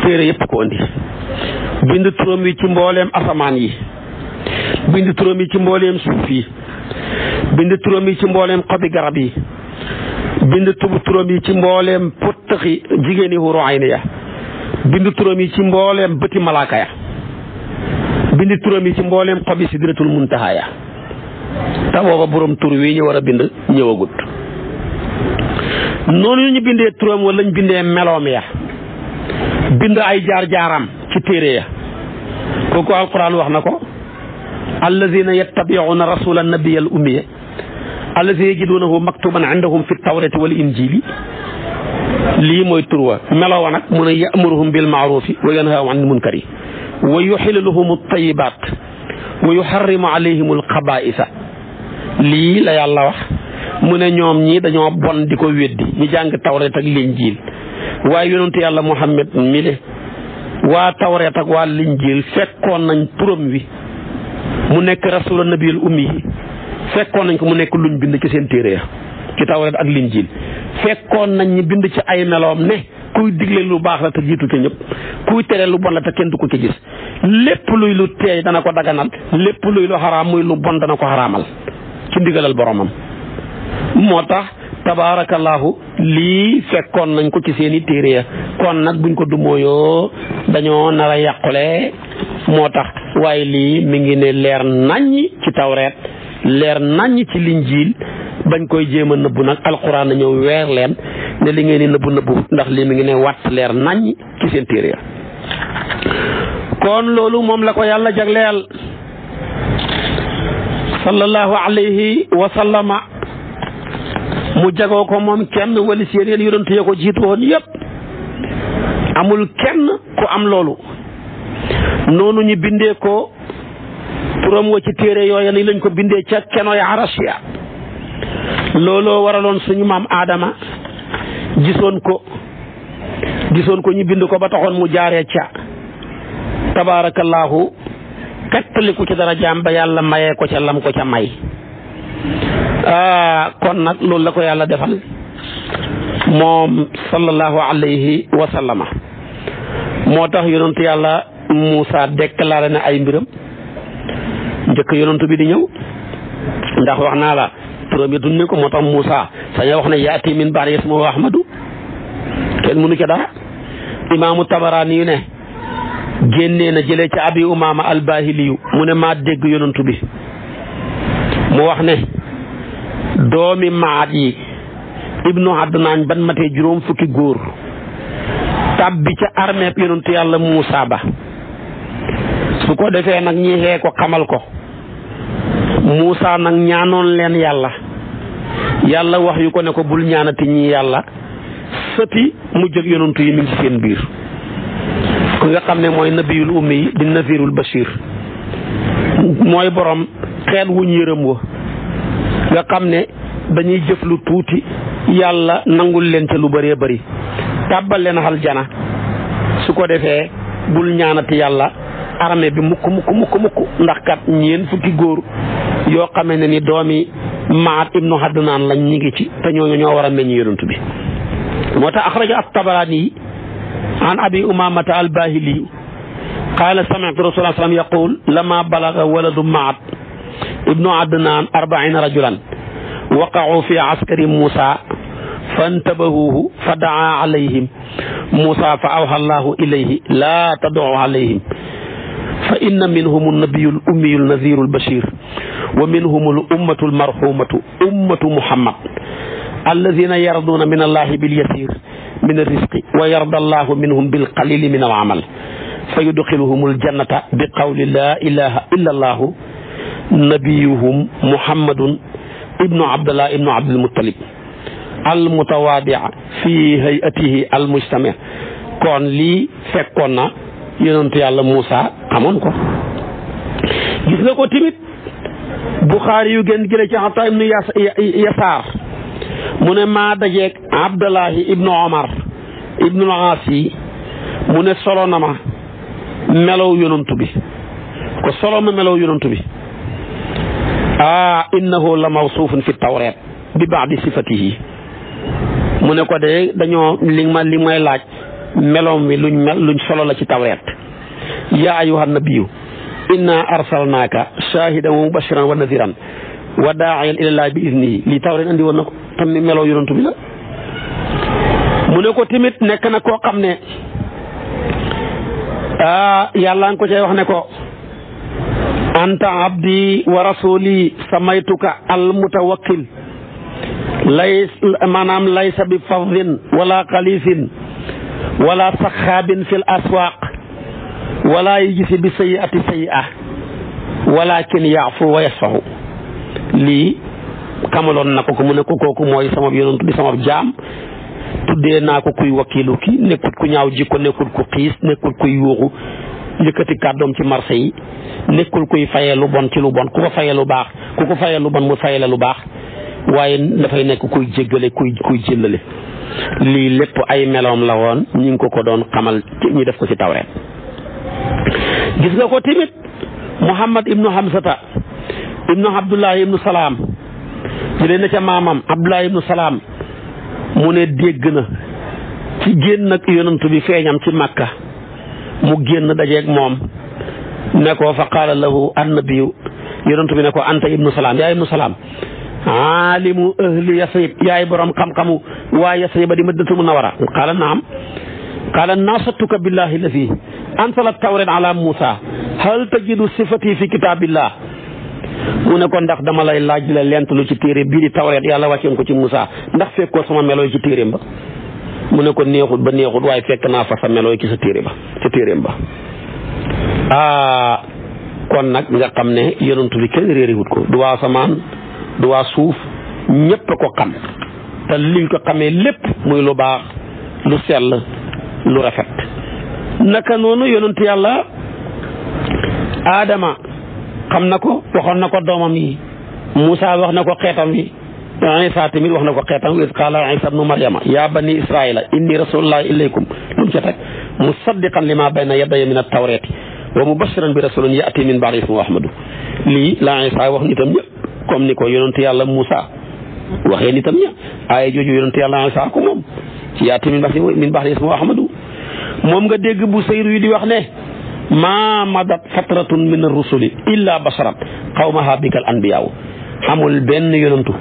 téere yëpp ko andi bind turam yi ci mbooleem asamaan yi bind turam yi ci mbooleem suuf yi bind turam yi ci mbooleem xobi garab yi bind turam yi ci mbooleem pottaxi jigéeni huru ayni ya bind turam yi ci mbooleem bëti malaaka ya bind turam yi ci mbooleem xobi sidratul muntaha ya te booba borom tur wi ñu war a bind ñëwagut noonu ñu bindee turam wala ñu bindee meloom ya bind ay jaar-jaaram ci téere ya kooku alquran wax na ko allazina yattabi'una rasula nabiyya al ummiya allazi yajidunahu maktuban indahum fi tawrati wal injili lii mooy tur wa melo wa nag mun a ya'muruhum bil ma'rufi wa yanhahum anil munkari wa yuhillu lahum at-tayyibat wa yuharrimu alayhim al-khaba'isa lii la yàlla wax mu ne ñoom ñii dañoo bon di ko weddi ñu jàng tawreet ak linjiil waaye yonentu yàlla Muhammad mi le waa tawreet ak waa linjiil fekkoon nañ turam wi mu nekk rasula nabiyul ummi yi fekkoon nañ ko mu nekk luñ bind ci seen téere ya ci tawreet ak linjiil fekkoon nañ ñi bind ci ay meloom ne kuy digle lu baax la te jiitu ci ñëpp, kuy tere lu bon la te kenn du ko ci gis, lépp luy lu teey dana ko daganal, lépp luy lu xaraam muy lu bon dana ko xaraamal ci ndigalal boromam. moo tax tabaarakallaahu lii fekkoon nañ ko ci seeni téere ya, kon nag buñ ko dumóoyoo dañoo nar a yàqule. moo tax waaye lii mi ngi ne leer naññi ci tawreet, leer naññi ci linjiil, bañ koy jéem a nëbbu nag alquran na ñëw weer leen ne li ngeen di nëbbu ndax lii mi ngi ne wàtt leer naññi ci seen téere ya. kon loolu moom la ko yàlla jagleel sallallahu alayhi wa sallama, mu jagoo ko moom kenn wali seen yéen yonent ya ko jiitu woon yëpp, amul kenn ku am loolu. noonu ñu bindee ko turam wa ci téere yooya ni lañ ko bindee ca kenoy arasiya. looloo waraloon suñu maam Adama gisoon ko ñu bind ko ba taxoon mu jaaree ca tabaarakallaahu kattaliku ci dara jaam ba yàlla mayee ko ca lam ko ca may. kon nag loolu la ko yàlla defal moom sallallahu alayhi wa sallama. moo tax yonentu yàlla Muusa déclaré na ay mbiram njëkk yonentu bi di ñëw, ndax wax naa la turam yi duñ ko. moo tax Muusa saña wax ne yaati min ba'di ismuhu Ahmadu, kenn mënu ca dara. imaamu Tabaraani yu ne génnee na jëlee ca Abi Umaama al-Baahiliyu mu ne maa dégg yonentu bi mu wax ne doomi Maat yi ibnu Adnaan ban matee juróom fukki góor tàbbi ca armée yonentu yàlla Muusa ba, su ko defee nag ñi xee ko xamal ko. Muusa nag ñaanoon leen yàlla wax yu ko ne ko bul ñaanati ñi yàlla, sëti mu jóg yonentu yi mi ngi ci seen biir. ku nga xam ne mooy nabiyul ummi di nazirul bashir, mooy borom xeet wuñ yërëm wa nga xam ne dañuy jëf lu tuuti yàlla nangul leen ca lu bëree bëri, tàbbal leen aljana. su ko defee bul ñaanati yàlla armée bi mukk ndax kat ñeen fukki góor yoo xamee ne ni doomi Maat ibnu Adnaan lañ ñi ngi ci, te ñooñu ñoo war a meññ yonent bi. moo tax axraja at-Tabaraani an Abi Umaamata al-Baahili qaala sami'tu rasuula sallam yaqul lama balaga waladu Maat ibnu Adnaan 40 rajulan waqa'u fi askari Muusa fantabahuhu fa daa alayhim Muusa fa awha Allahu ilayhi laa tad'u alayhim fa inna minhum an-nabiyyu al-ummiyyu an-nadhiru al-bashir wa minhum al-ummatu al-marhumatu ummatu Muhammad alladhina yarduna min Allahi bil-yasir min ar-rizqi wa yarda Allahu minhum bil-qalili min al-amal fa yudkhiluhum al-jannata bi qawli la ilaha illa Allahu nabiyuhum Muhammadun ibnu Abdullah ibnu Abdul Muttalib al-mutawaadi' fi hay'atihi al-mujtami'. kon lii fekkoon na yonentu yàlla Muusa amoon ko. gis nga ko tamit Buxaari yu gën jële ci Ataa ibnu Yasaar mu ne maa dajeeg Abdullahi ibnu Omar ibnu al-Aas mu ne solo na ma melow yonentu bi ko solo ma melow yonentu bi innahu la mawsuufun fi tawreet bi ba'di sifatihi mu ne ko de dañoo li may laaj meloom mi luñ solo la ci tawreet. yaa ayyuhan nabiyyu inna arsalnaaka shaahidan wa mubashiran wa nadhiran wa daa'iyan ilallaahi bi iznihi lii tawreet andi woon na ko tam ni melow yonentu bi la. mu ne ko tamit nekk na koo xam ne yàlla nga ko cay wax ne ko anta abdi wa rasuli samaytuka al mutawakkil maanaam laysa bi fadin wala xalisin wala saxaabin fil aswaq wala yujisi bi sayyi'ati sayyi'a walakin ya'fu wa yasfahu. lii xamaloon na ko mu ne ko kooku mooy sama yonent bi sama jaam, tuddee naa ko kuy wakkiilu ki, nekkut ku ñaaw jikko, nekkul ku xiis, nekkul kuy yuuxu yëkkati kàddoom ci marché yi, nekkul kuy fayee lu bon ci lu bon, ku ko fayee lu baax ku ko fayee lu bon mu fayee la lu baax, waaye dafay nekk kuy jéggale kuy jëllale. lii lépp ay meloom la woon, ñi ngi ko doon xamal ñu def ko ci tawreet. gis nga ko tamit Muhammad ibnu Hamsata ibnu Abdullahi ibnu Salaam jëlee na ca maamam Abdullahi ibnu Salaam mu ne dégg na ci génn ak yonantu bi feeñam ci Makka mu génn dajeeg moom ne ko fa qaala lahu annabiyu yonantu bi ne ko anta ibnu salaam yaa ibnu salaam aalimu ahli Yasrib yaay borom xam-xamu waa Yasrib di Madinatul Munawwara qaala naam qaala naasatuka billahi lazi anzala tawreet ala Muusa hal tajidu sifati fi kitaabillah mu ne ko ndax dama lay laaj la lent lu ci téere bii di tawreet yàlla wàccoon ko ci Muusa ndax fekkoo sama melooy ci téeréem ba mu ne ko neexut ba neexut waaye fekk naa fa sa melooy ci sa téere ba ci téeréem ba kon nag nga xam ne yonantu bi kenn réeriwut ko du waa samaan du waa suuf ñépp a ko xam te liñ ko xamee lépp muy lu baax lu sell lu rafet naka noonu yonantu yàlla Adama xam na ko waxoon na ko doomam yi Moussa wax na ko xeetam wi Isa tamit wax na ko xeetam wi qaala Isa ibnu Maryama yaa bani Israila inni rasulullahi ilaykum lu mu ca teg musaddiqan lima bayna yadayya min at-tawrati wa mubashiran bi rasulin ya'ti min ba'di ismuhu Ahmadu lii la Isa wax nitam ñëpp comme ni ko yonentu yàlla Moussa waxee nitam ña aaya jooju yonentu yàlla Isa ko moom ci ya'ti min ba'di ismuhu Ahmadu moom nga dégg bu sayru yi di wax ne ma madat fatratun min ar-rusuli illa basharat qawmaha bikal anbiyaaw amul benn yonantu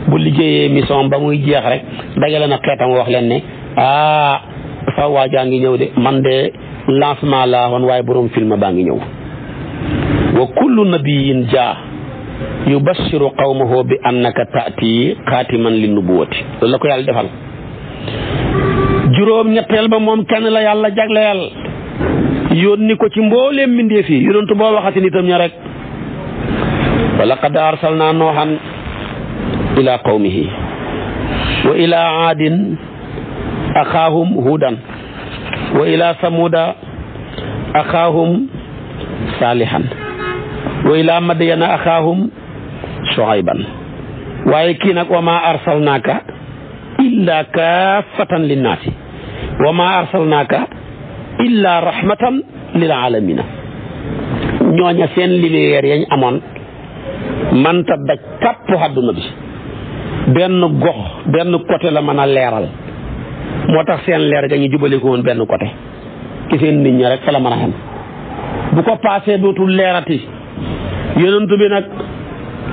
bu liggéeyee mission ba muy jeex rek dagale na xeetam wax leen ne sa waajaa ngi ñëw de man de lancement laa woon waaye borom film baa ngi ñëw wa kullu nabiyin jaa yubashiru qawmahu bi annaka ta'ti xaatiman li nubuwati loolu la ko yàlla defal juróom ñetteel ba moom kenn la yàlla jagleel yónni ko ci mbooleem mbindeef yi yonantu boo waxati nitam ña rek wa laqad arsalna noohan ila qawmihi wa ila aadin axaahum huudan wa ila samuda axaahum saalihan wa ila madyana axaahum shuayban waaye kii nag wa ma arsalnaaka illa kaafatan linnaasi wa ma arsalnaaka illa rahmatan lil alamina ñooña seen lumière yañ amoon manta daj kàpp àdduna bi benn gox benn côté la mën a leeral moo tax seen leer ga ñu jubale ko woon benn côté ci seen nit ñi rek fa la mën a xam bu ko paasee dootul leerati yonent bi nag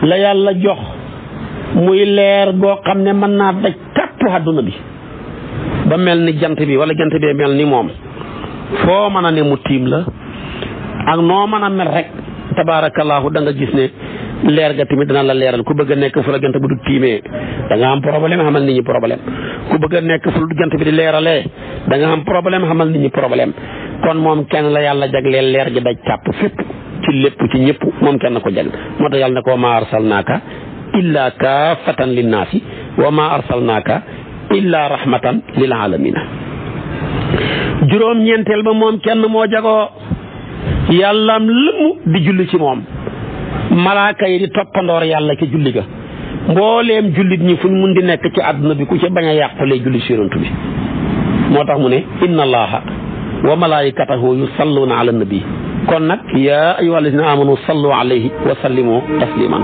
la yàlla jox muy leer boo xam ne mën naa daj kàpp àdduna bi ba mel ni jant bi wala jant bee mel ni moom foo mën a ne mu tiim la ak noo mën a mel rek tabaarakallaahu da nga gis ne leer ga tamit dana la leeral ku bëgg a nekk fu la jant bi du tiimee da nga am problème xamal nit ñi problème ku bëgg a nekk fu jant bi di leeralee da nga am problème xamal nit ñi problème kon moom kenn la yàlla jagleel leer gi daj kàpp fépp ci lépp ci ñëpp moom kenn ko jag moo tax yàlla ne ko wa maa arsalnaaka illa kaafatan linnaasi wa maa arsalnaaka illa rahmatan lil alamina juróom ñeenteel ba moom kenn moo jagoo yàllaam lëmm di julli ci moom malaaka yi di toppandoor yàlla ci julli ga mbooleem jullit ñi fu ñu mun di nekk ci àdduna bi ku ci bañ a yàqulee julli ci yonent bi moo tax mu ne inna allaha wa malaikatahu yusalluna ala nabi kon nag yaa ayyuha alladina amanu sallu alayhi wa sallimu tasliman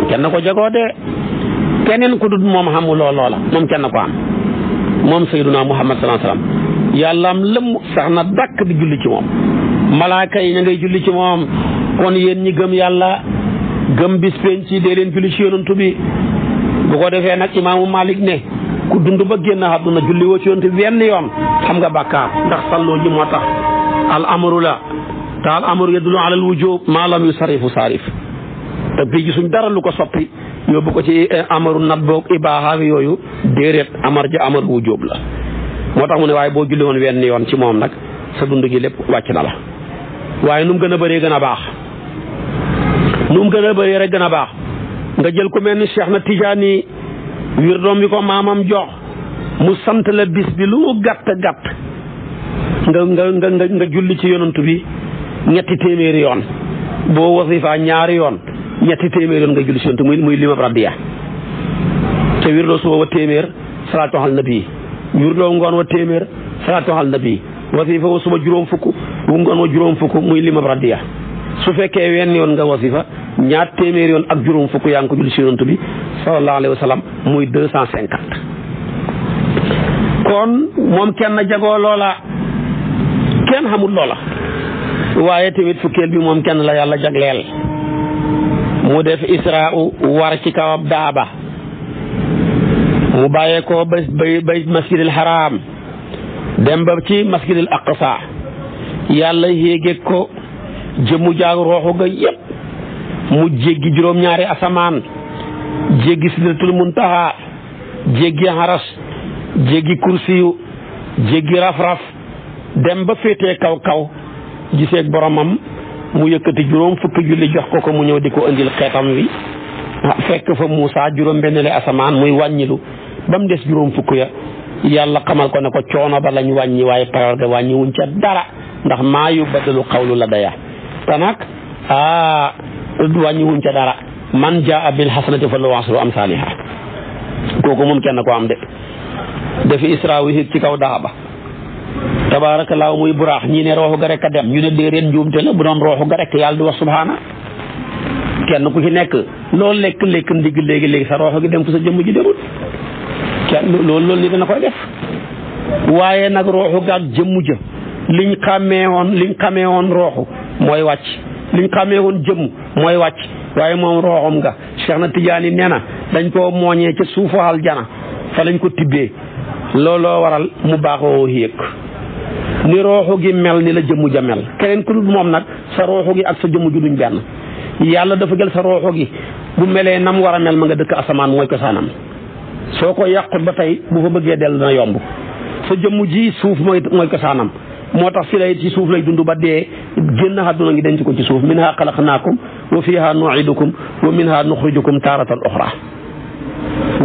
kenn ko jagoo de keneen ku dul moom xamuloo loola moom kenn ko am moom sayyiduna muhammad sallallahu alayhi wasallam yàllaam lëmm sax na dàkk di julli ci moom malaaka yi ña ngay julli ci moom kon yéen ñi gëm yàlla gëm bis penc ci dee leen julli ci yonantu bi bu ko defee nag imaamu Malik ne ku dund ba génn àdduna julli woo ci yonantu bi benn yoon xam nga bàkkaar ndax salloo ji moo tax al amru la te al amru yadullu ala al wujub maa lam yusarifu sarif te bii gisuñ dara lu ko soppi yóbbu ko ci amaru nat boog ibaaxa yooyu déedéet amar ja amar wujub la moo tax mu ne waaye boo julli woon wenn yoon ci moom nag sa dund gi lépp wàcc na la waaye nu mu gën a bëree gën a baax nu mu gën a bëree rek gën a baax nga jël ko mel ni Cheikh na Tijaani wirdoom bi ko maamam jox mu sant la bis bi lu mu gàtt gàtt nga julli ci yonantu bi ñetti téeméeri yoon boo wasifa ñaari yoon ñetti téeméeri yoon nga julli ci yonantu muy limab rabbiya te wirdoo suba wa téeméer salaatu ala nabi wirdoo ngoon wa téeméer salaatu ala nabi wasifa wa suba juróom fukk bu ngoon wa juróom fukk muy limab rabbiya su fekkee wenn yoon nga wasifa ñaar téeméeri yoon ak juróom fukk yaa ngi ko julli ci yonantu bi sallallahu alayhi wa sallam muy 250 kon moom kenn jagoo loola kenn xamul loola waaye tamit fukkeel bi moom kenn la yàlla jagleel mu def israa'u war ci kawam daaba mu bàyyee ko ba masjidil haram dem ba ci masjidil aqsa yàlla yéege ko jëmu jaag rooxu ga yépp mu jéggi juróom-ñaari asamaan jéggi sidratul muntaha jéggi haras jéggi kursiyu jéggi raf-raf dem ba féetee kaw giseeg boromam mu yëkkati juróom fukki julli jox ko mu ñëw di ko indil xeetam wi fekk fa Muusa juróom benn asamaan muy wàññilu ba mu des juróom fukk ya yàlla xamal ko ne ko coono ba lañ wàññi waaye parole ga wàññi wuñ ca dara ndax maa yubaddalu qawlu ladayya te nag wàññi wuñ ca dara man jaa bil hasanati falahu ashru amsaaliha kooku moom kenn ko am de dafi isra wi ci kaw daaba tabaarakallaahu muy buraax ñii ne rooxu ga rek a dem ñu ne déedéet njuumte la bu doon rooxu ga rek yàlla di wax subhaana kenn ku ci nekk loolu lekk ndigg léegi sa rooxu gi dem fu sa jëmm ji demul kenn loolu ni dana koy def waaye nag rooxu ga ak jëmm ja liñ xamee woon rooxu mooy wàcc liñ xamee woon jëmm mooy wàcc waaye moom rooxam nga Cheikh na Tijaani nee na dañ koo mooñee ca suufu aljana fa lañ ko tibbee looloo waral mu baaxoo yéeg ni rooxu gi mel ni la jëmmu ja mel keneen ku dul moom nag sa rooxu gi ak sa jëmmu ju duñ benn yàlla dafa jël sa rooxu gi bu melee nam war a mel ma nga dëkk asamaan mooy ko saanam soo ko yàqut ba tey bu fa bëggee dellu dana yomb sa jëmmu ji suuf mooy ko saanam moo tax si lay ci suuf lay dund ba dee génn àdduna ngi denc ko ci suuf minha xalaqnaakum wa fiha nu'idukum wa minha nuxrijukum taaratan uxra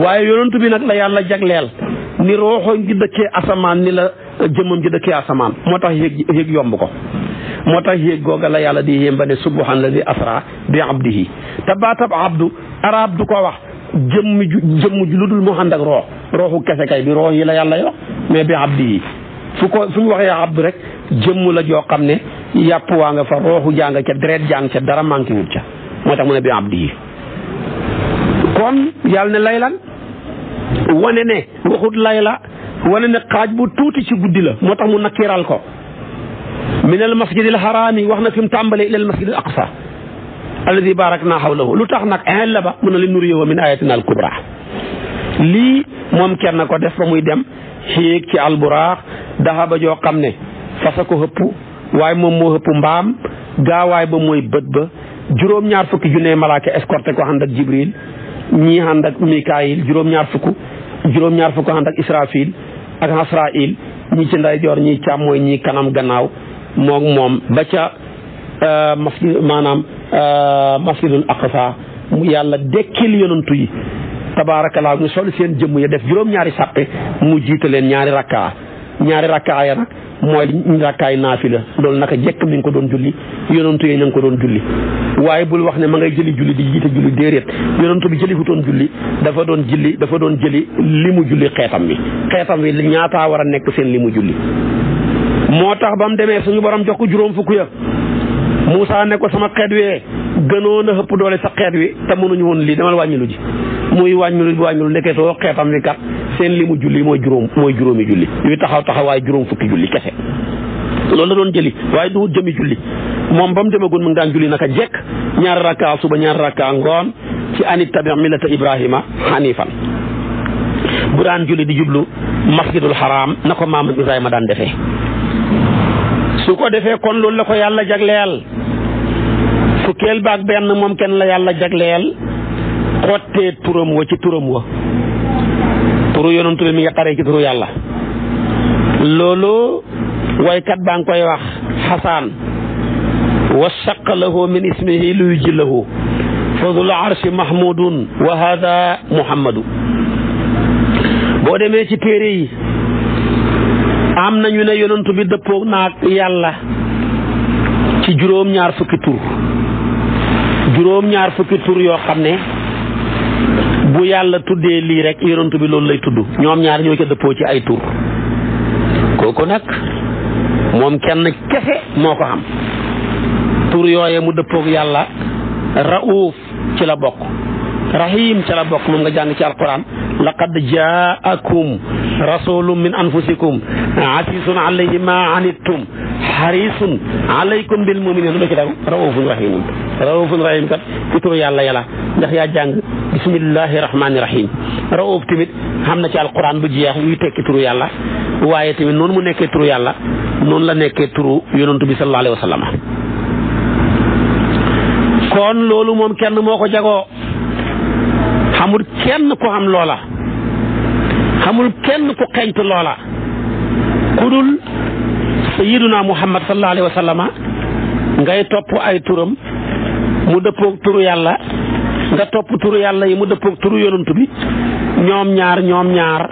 waaye yonent bi nag la yàlla jagleel ni rooxo gi dëkkee asamaan ni la jëmmam ji dëkkee asamaan moo tax yéeg yomb ko moo tax yéeg googa la yàlla di yéem ba ne subhaana alladi asra bi abdihi te baatab abdu arab du ko wax jëmm ju lu dul mu ànd ak rooxu kese kay bi roox yi la yàlla wax mais bi abdihi fu ñu waxee abdu rek jëmm la joo xam ne yàpp waa nga fa rooxu jàng ca deret jàng ca dara manqué wut ca moo tax mu ne bi abdihi kon yàlla ne laylan wane ne waxut layla wane ne xaaj bu tuuti ci guddi la moo tax mu nakkiral ko min al masjidil haraami wax na fi mu tàmbalee ila al masjidil aqsa alladi barakna hawlahu lu tax nag la ba mun na li nuriyahu min ayatina al kubra lii moom kenn ko def ba muy dem xiig ci alburaax daxaba joo xam ne fasa ko hëpp waaye moom moo hëpp mbaam gaawaay ba mooy bët ba juróom-ñaar fukki junne malaaka escorté ko ànd ak jibril ñii ànd ak mikaayil juróom-ñaar fukk ànd ak israfil ak asrail ñii ci ndeyjoor ñii càmmooy ñii kanam gannaaw moom ba ca masjidul aqsa mu yàlla dekkil yonantu yi tabaarakallaa ñu sol seen jëmm ya def juróom-ñaari sàppe mu jiite leen ñaari rakkaa ya nag mooy rakkaay naafila loolu naka jekk mi ngi ko doon julli yonantu yi na nga ko doon julli waaye bul wax ne ma ngay jëli julli di jiite julli déedéet yonantu bi jëli futoon julli dafa doon jëli li mu julli xeetam bi ñaataa war a nekk seen li mu julli moo tax ba mu demee suñu borom jox ko juróom fukk ya Moussa ne ko sama xeet wee gënoon a ëpp doole sa xeet wi te mënuñu woon lii demal wàññilu ji muy wàññilu ndeketoo xeetam wi kat seen li mu julli mooy juróomi julli yuy taxawaay juróom fukki julli kese loolu la doon jëli waaye du jëmi julli moom ba mu demagoon mu ngi daan julli naka jekk ñaari rakka suba ñaari rakka ngoon ci anit tabi millata Ibrahima hanifan bu daan julli di jublu masjidul haram na ko maam Ibrahima daan defee su ko defee kon loolu la ko yàlla jagleel fukkeel baak benn moom kenn la yàlla jagleel xottee turam wa ci turam wa turu yonantu bi mi nga xaree ci turu yàlla loolu waykat baa ngi koy wax xasaan wa shaqa lahu min ismihi lu yujillahu fadul arshi mahmudun wa hada muhammadu boo demee ci téere yi am nañu ne yonantu bi dëppoo naag yàlla ci juróom-ñaar fukki tur yoo xam ne bu yàlla tuddee lii rek yonantu bi loolu lay tudd ñoom ñaar ñoo ca dëppoo ci ay tur kooku nag moom kenn kese moo ko xam tur yooye mu dëppoog yàlla rauf ci la bokk rahim ca la bokk moom nga jàng ci alquran laqad jaakum rasulun min anfusikum asisun alayhi ma anittum harisun alaykum bil mu'minin lu ci daw raufun rahim kat ci turu yàlla yàlla ndax yaa jàng bismillahi rahmani rahim rauf tamit xam na ci alquran bu jeex yuy tekki turu yàlla waaye tamit noonu mu nekkee turu yàlla noonu la nekkee turu yonantu bi sallallahu alayhi wa sallam kon loolu moom kenn moo ko jagoo xamul kenn ko xam loola xamul kenn ku xeñtu loola ku dul sayyiduna muhammad sallallahu alayhi wa sallama ngay topp ay turam mu dëppoog turu yàlla nga topp turu yàlla yi mu dëppoog turu yonantu bi ñoom ñaar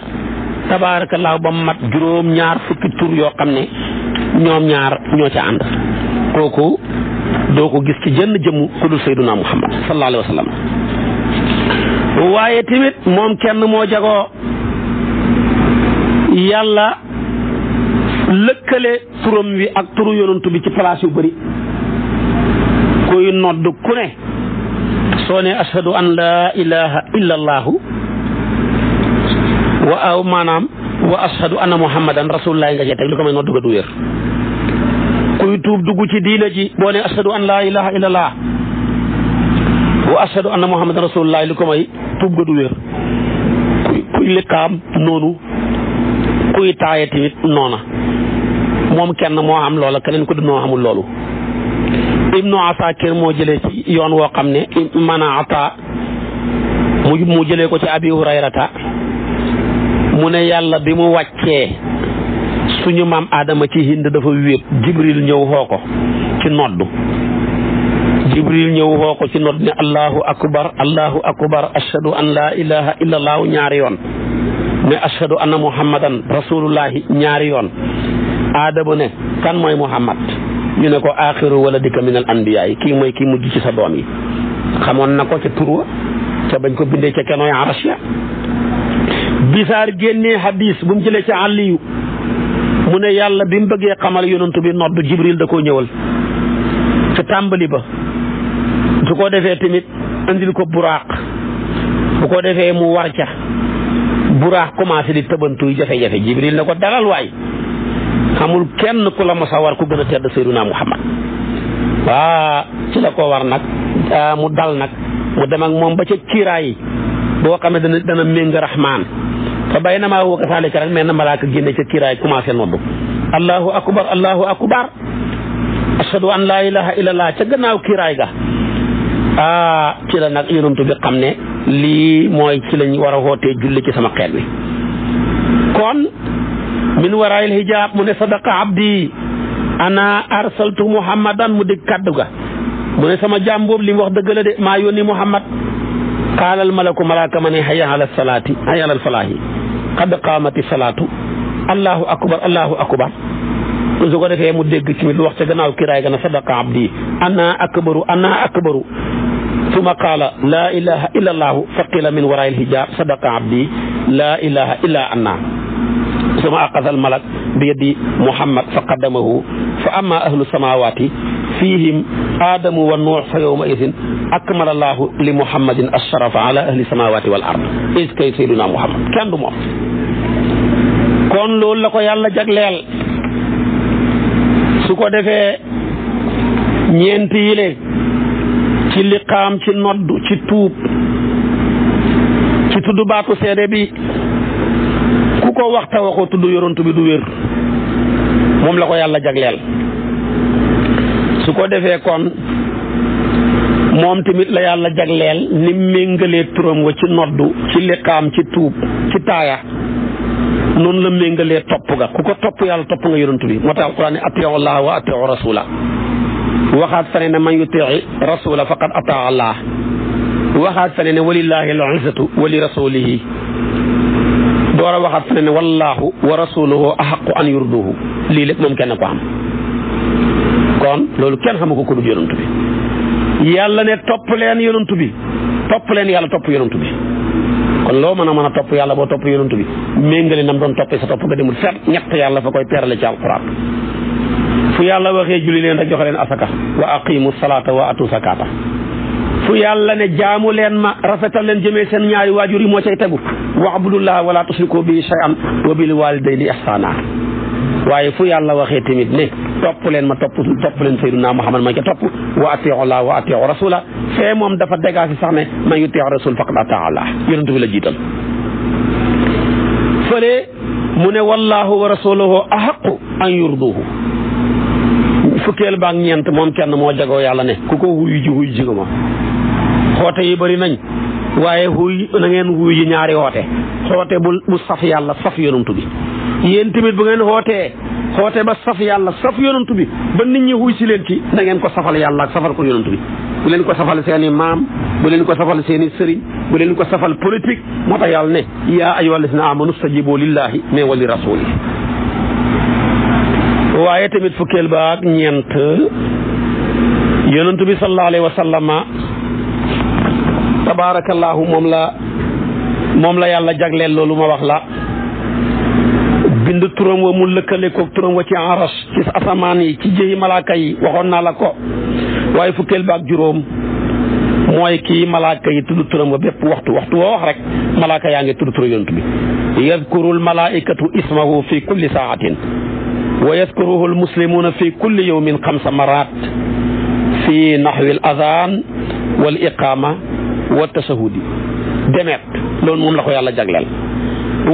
tabaarakallaahu ba mu mat juróom ñaar fukki tur yoo xam ne ñoom ñaar ñoo ca ànd kooku doo ko gis ci jënn jëmm ku dul sayyiduna muhammad sallallahu alayhi wa sallam waaye tamit moom kenn moo jagoo yàlla lëkkale turam wi ak turu yonantu bi ci place yu bëri kuy nodd ku ne soo ne ashhadu an laa ilaha illa allahu wa ashhadu anna muhammadan rasulullah nga cee teg li ko may nodd ga du wér kuy tuub dugg ci diina ji boo ne ashhadu an laa ilaha illa allah wa ashhadu anna muhammadan rasulullah li ko may tuub ga du wér kuy liqaam noonu kuy taaye tamit noona moom kenn moo am loola keneen ku du noo xamul loolu ibnu asakir moo jëlee ci yoon woo xam ne mana ata mu jëlee ko ci abi hurayrata mu ne yàlla bi mu wàccee suñu maam Adama ci Hind dafa wéet Jibril ñëw xoo ko ci nodd Jibril ñëw xoo ko ci nodd ne allahu akbar ashhadu an laa ilaha illa allahu ñaari yoon ne ashhadu anna muhammadan rasulullahi ñaari yoon Adama ne kan mooy muhammad ñu ne ko axiru waladika min al anbiya yi kii mooy kii mujj ci sa doom yi xamoon na ko ca turwa ca bañ ko bindee ca kenooy arash ya bisaar génnee hadis bu mu jëlee ca àlliyu mu ne yàlla bi mu bëggee xamal yonantu bi nodd jibril da koo ñëwal ca tàmbali ba su ko defee tamit andil ko buraaq bu ko defee mu war ca buraaq commencé di tëbantuy jafe-jafe jibril na ko dalal waay xamul kenn ku la mos a war ku gën a tedd sayyiduna muhammad waa ci la ko war nag mu dal nag mu dem ak moom ba ca kiiraay boo xam ne dana méng rahmaan fa bay na maa woo ka saalika rek mais na malaaka génne ca kiiraay commencé noddu allahu akbar ashhadu an laa ilaha illallah ca gannaaw kiiraay ga ci la nag yonantu bi xam ne lii mooy ci lañ war a wootee julli ci sama xeet wi kon min waraayil hijab mu ne sadaqa abdi ana arsaltu muhammadan mu dégg kaddu ga mu ne sama jaam boobu li mu wax dëgg la de maa yónni muhammad qaalal malaku malaaka ma ne hayya ala salaati hayya ala falaahi qad qaamati salaatu allahu akbar su ko defee mu dégg ci lu wax ca gannaaw kiraay ga na sadaqa abdi ana akbaru summa qaala laa ilaha illa allahu fa qila min waraayil hijab sadaqa abdi laa ilaha illa anna summa aqasa almalak bi yadi muhammad fa qaddamahu fa amma ahlu samawati fihim adamu wa nuux fa yawma idin akmala allahu li muhammadin asharafa ala ahli samawati wal ard is kay sayyiduna muhammad kenn du moom kon loolu la ko yàlla jagleel su ko defee ñeenti yile ci liqaam ci noddu ci tuub ci tudd baatu seede bi ku ko waxta waxoo tudd yorontu bi du wér moom la ko yàlla jagleel su ko defee kon moom tamit la yàlla jagleel ni méngalee turam wa ci noddu ci liqaam ci tuub ci taaya noonu la méngalee topp ga ku ko topp yàlla topp nga yonent bi moo tax alquran ne atiu allah wa atiu rasula waxaat fane ne man yutii rasula faqad ataa allah waxaat fane ne walillahi al izzatu wa li rasulihi door a waxaat fane ne wallahu wa rasuluhu ahaqu an yurduhu lii lépp moom kenn ko am kon loolu kenn xamu ko ku dul yonent bi yàlla ne topp leen yonent bi topp leen yàlla topp yonent bi kon loo mën a topp yàlla boo topp yonent bi méngale nam doon toppee sa topp nga demul fet ñett yàlla fa koy teerale ci alquran fu yàlla waxee julli leen rek joxe leen asaka wa aqimu salata wa atu zakata fu yàlla ne jaamu leen ma rafetal leen jëmee seen ñaari waajur yi moo cay tegu wa'budullaha wala tusriku bihi shay'an wa bil walidayni ihsana waaye fu yàlla waxee tamit ne topp leen ma topp leen sayyiduna Muhammad ma ca topp wa ati'u Allah wa ati'u rasula fee moom dafa dégaasi sax ne man yuti'u rasul faqad ata'a Allah yonent bi la jiital fële mu ne wallahu wa rasuluhu ahaqqu an yurduhu fukkeel baak ñeent moom kenn moo jagoo yàlla ne ku ko wuyu ji ma xoote yi bëri nañ waaye na ngeen wuyu ji ñaari xoote bu saf yàlla saf yonent bi yéen tamit bu ngeen xoote ba saf yàlla saf yonent bi ba nit ñi wuy si leen ci na ngeen ko safal yàlla ak safal ko yonent bi bu leen ko safal seeni maam bu leen ko safal seeni sëriñ bu leen ko safal politique moo tax yàlla ne yaa ayyuhal lazina amanu stajibu lillahi mais wali rasuli waaye tamit fukkeel ba ak ñeent yonent bi sallallahu alayhi wa sallama tabarakallahu moom la yàlla jagleel loolu ma wax la bind turam wa mu lëkkale ko turam wa ci aras ci asamaan yi ci jëyi malaaka yi waxoon naa la ko waaye fukkeel ba ak juróom mooy kii malaaka yi tudd turam wa bépp waxtu woo wax rek malaaka yaa ngi tudd turam yonent bi yadkuru al malaikatu ismahu fi kulli saatin wa yadkuruhu al muslimuna fi kulli yawmin 5 marat fi nahwi al adhan wal iqama wa tashahudi demet loolu moom la ko yàlla jagleel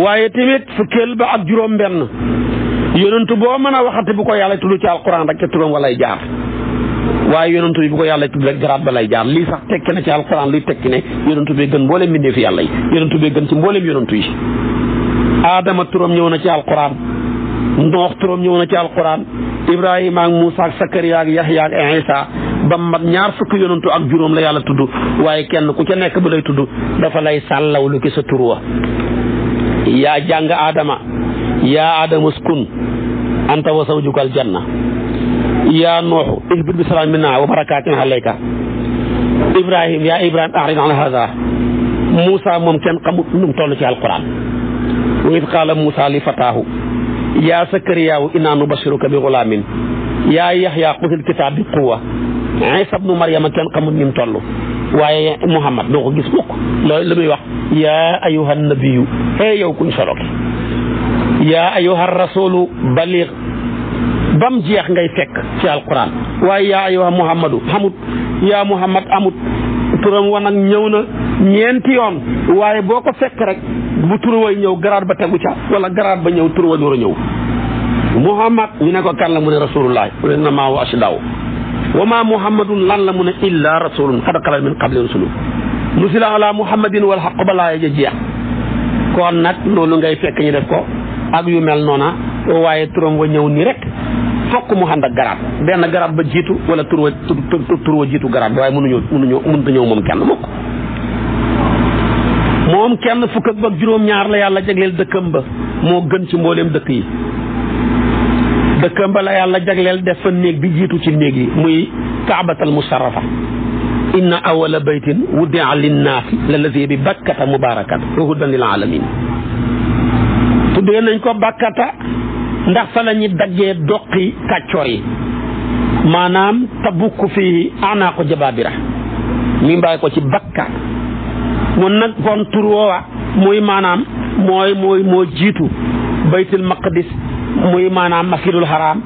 waaye tamit fukkeel ba ak juróom benn yonentu boo mën a waxate bu ko yàlla tudd ci alquran rek ca turam walay jaar waaye yonentu bi bu ko yàlla tudd rek garaat ba lay jaar lii sax tekki na ci alquran luy tekki ne yonentu bi gën mboolem mbindeefi yàlla yi yonentu bi gën ci mboolem yonentu yi Adama turam ñëw na ci alquran Noox turam ñëw na ci alquran Ibrahima ak Moussa ak Sakariya ak Yahya ak Isa ba mat ñaar fukki yonentu ak juróom la yàlla tudd waaye kenn ku ca nekk bu lay tudd dafa lay sàllaw lu ki sa tur wa yaa jàng Adama yaa Adama uskun anta wa zawjuka aljanna yaa Nooxu ihbit bi salaam minna wa barakaatin alayka Ibrahim yaa Ibrahim a'rid an hada Moussa moom kenn xamut nu mu toll ci alquran wa id qaala Moussa li fataahu yaa Sakariyaawu innaa nubashiruka bi gulaamin yaa Yaxya xuzil kitaab bi quwwa Isa ibnu Maryama kenn xamut ni mu toll waaye Muhammad doo ko gis mukk loolu la muy wax yaa ayyuhan nabiyyu yow kuñ solo ki yaa ayyuhar rasulu baligh bam jeex ngay fekk ci alquran waaye yaa ayyuha Muhammadu xamut yaa Muhammad amut turam wa nag ñëw na ñeenti yoon waaye boo ko fekk rek bu tur way ñëw garaat ba tegu ca wala garaat ba ñëw tur wa door a ñëw Muhammad ñu ne ko kan la mu ne rasulullah mu ne maa wa asdaw wa ma Muhammadun lan la mu ne illa rasulun qad xalat min qabli rusulun nuzila ala Muhammadin wal haqq balaa ja jeex kon nag loolu ngay fekk ñu def ko ak yu mel noona waaye turam wa ñëw nii rek fokk mu ànd ak garaat benn garaat ba jiitu wala tur wa jiitu garaat waaye mënut a ñëw moom kenn mukk moom kenn fukk ak juróom-ñaar la yàlla jagleel dëkkam ba moo gën ci mbooleem dëkk yi dëkkam ba la yàlla jagleel def fa néeg bi jiitu ci néeg yi muy kaabatal musharrafa inna awwala baytin wudi'a linnaasi lallazi bi bakkata mubarakan wa hudan lil alamin tuddee nañ ko bakkata ndax fa la ñuy daggee doqi kàccoor yi maanaam tabukku fii anaaqu jabaabira mi bàyyi ko ci bakka mun nag kon tur woowa muy maanaam moo jiitu baytul maqdis muy maanaam masjidul haram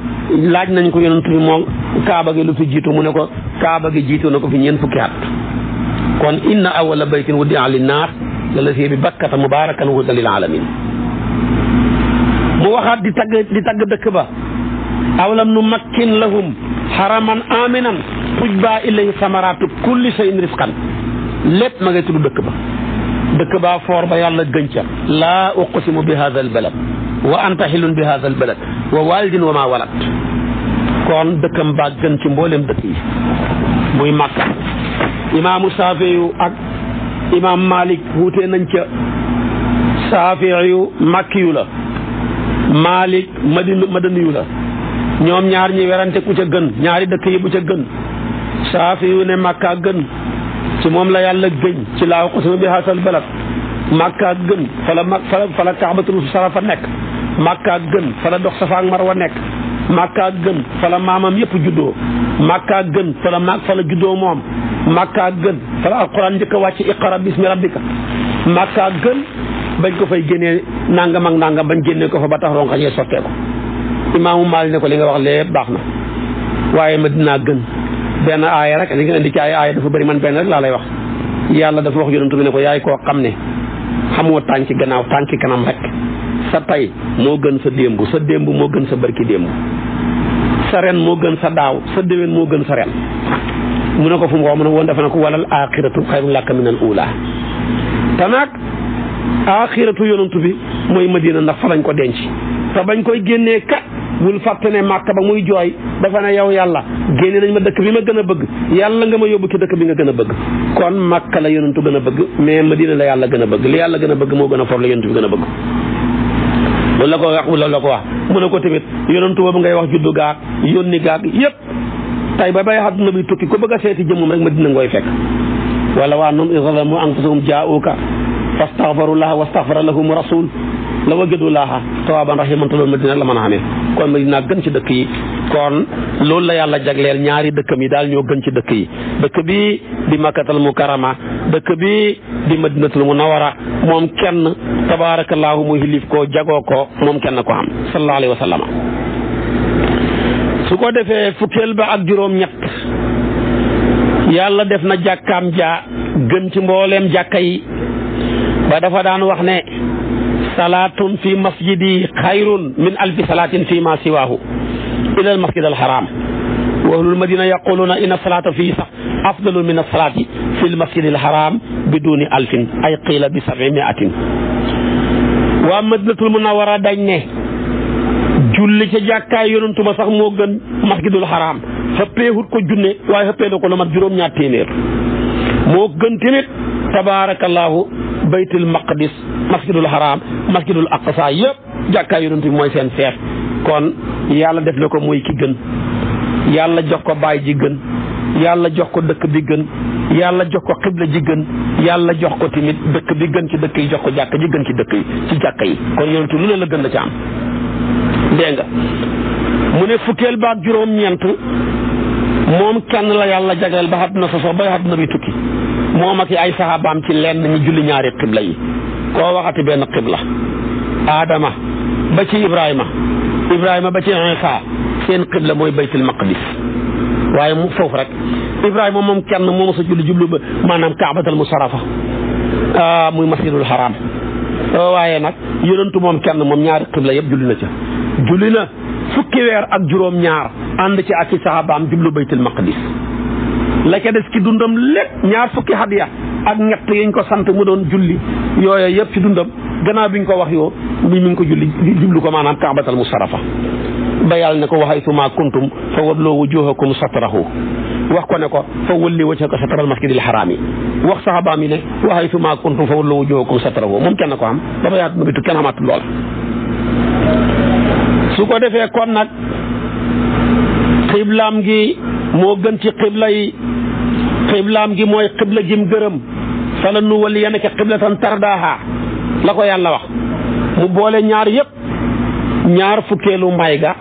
laaj nañ ko yonent bi moom kaaba gi lu fi jiitu mu ne ko kaaba gi jiitu na ko fi ñeent fukki at kon inna awwala baytin wudi'a linnaas lallazi bi bakkata mubarakan wa hudan lil alamin mu waxaat di tagg dëkk ba awalam nu makkin lahum haraman aminan tujba ilayhi samaratu kulli shay'in rizqan lépp ma ngay tudd dëkk ba foor ba yàlla gënca laa uqsimu bi hadha al balad wa anta hilun bi hadha al balad wa walidin wa ma walad kon dëkkam baa gën ci mboolem dëkk yi muy Makka imaamu Saafiyu ak imaam Malik wuute nañ ca Saafiyu makkiyu la Malik madaniyu la ñoom ñaar ñi werante ku ca gën ñaari dëkk yi bu ca gën Saafiyu ne Makka gën ci moom la yàlla gëñ ci laa uqsimu bi haazal balad Makka gën fa la Kaabatul Musharrafa nekk Makka gën fa la dox Safa ak Marwa nekk Makka gën fa la maamam yëpp juddoo Makka gën fa la juddoo moom Makka gën fa la alquran njëkk a wàcc iqra bismi rabbika Makka gën bañ ko fay génnee nangam ak nangam bañ génnee ko fa ba tax rongañee sottee ko imaamu Maalik ne ko li nga wax lépp baax na waaye Madina gën benn aaya rek li nga indi ci ay aaya dafa bëri man benn rek laa lay wax yàlla dafa wax yonent bi ne ko yaay koo xam ne xamoo tànki gannaaw tànki kanam rek sa tay moo gën sa démb moo gën sa barki démb sa ren moo gën sa daaw sa déwén moo gën sa ren mu ne ko fu mu wax mu ne woon dafa ne ko walal axiratu xayrun laka min al ula te nag axiratu yonantu bi mooy Madina ndax fa lañ ko denc te bañ koy génnee kat bul fàtte ne Màkka ba muy jooy dafa ne yow yàlla génne nañ ma dëkk bi ma gën a bëgg yàlla nga ma yóbbu ci dëkk bi nga gën a bëgg kon Màkka la yonantu gën a bëgg mais Madina la yàlla gën a bëgg li yàlla gën a bëgg moo gën a for la yonantu bi gën a bëgg loolu la ko wax mu ne ko tamit yonantu boobu ngay wax juddu gaag yónni gaag yëpp tay ba bay àdduna bi tukki ko bëgg a seeti jëmmam rek Madina ngoy fekk wala waa noom izalamu anfusahum jaa'uka fastaghfirullaha wastaghfara lahum rasul la wajadullaha tawwaban rahiman loolu Madina la mën a xamee kon Madina gën ci dëkk yi kon loolu la yàlla jagleel ñaari dëkkam yi daal ñoo gën ci dëkk yi dëkk bi di Makkatal Mukarrama dëkk bi di Madinatul Munawwara moom kenn tabaarakallaahu mu xilif ko jagoo ko moom kenn ko am sallallahu alayhi wa sallam su ko defee fukkeel ba ak juróom ñett yàlla def na jàkkaam ja gën ci mbooleem jàkka yi ba dafa daan wax ne salaatun fi masjidi xayrun min alfi salaatin fi ma siwaahu ila al masjid al haram wa ahlul madina yaquluna inna salaata fii sax afdalu min as-salaati fi al masjid al haram biduni alfin ay qiila bi 700 waa madinatul munawwara dañ ne julli ca jàkkaay yonantu ba sax moo gën masjidul haram xëppeewut ko junne waaye xëppee na ko lu mat juróom-ñaar téeméer moo gën tamit tabaarakallaahu baytul maqdis masjidul haram masjidul aqsa yëpp jàkkaay yonent bi mooy seen feet kon yàlla def na ko muy ki gën yàlla jox ko baay ji gën yàlla jox ko dëkk bi gën yàlla jox ko xibla ji gën yàlla jox ko tamit dëkk bi gën ci dëkk yi jox ko jàkk ji gën ci dëkk yi ci jàkka yi kon yonent lu ne la gën la ci am dégg nga mu ne fukkeel ba ak juróom-ñeent moom kenn la yàlla jagleel ba àdduna sosoo ba àdduna bi tukki moom ak ay saxaabaam ci lenn ñu julli ñaari xibla yi koo waxati benn xibla Adama ba ci Ibrahima ba ci Isa seen xibla mooy baytul maqdis waaye mu foofu rek Ibrahima moom kenn moo sa julli jublu ba maanaam kaabatal musarrafa muy masjidul haram waaye nag yonentu moom kenn moom ñaari xibla yëpp julli na ca julli na fukki weer ak juróom-ñaar ànd ci ak i saxaabaam jublu baytul maqdis la ca des ci dundam lépp ñaar fukki hadiya ak ñett yiñ ko sant mu doon julli yooyu yëpp ci dundam gannaaw biñ ko wax yoo mi ngi ko julli jublu ko maanaam kaabatal musarrafa ba yàlla ne ko wa haythuma kuntum fa wallu wujuhakum satrahu wax ko ne ko fa walli wajhaka satral masjidil haram yi wax saxaabaam yi ne wa haythuma kuntum fa wallu wujuhakum satrahu moom kenn ko am ba yaat ma bitu kenn xamatul lool su ko defee kon nag xiblaam gi moo gën ci xibla yi xiblaam gi mooy xibla jim gërëm fala nu walliyannaka qiblatan tardaaha la ko yàlla wax mu boole ñaar yëpp ñaar fukkeelu mbay ga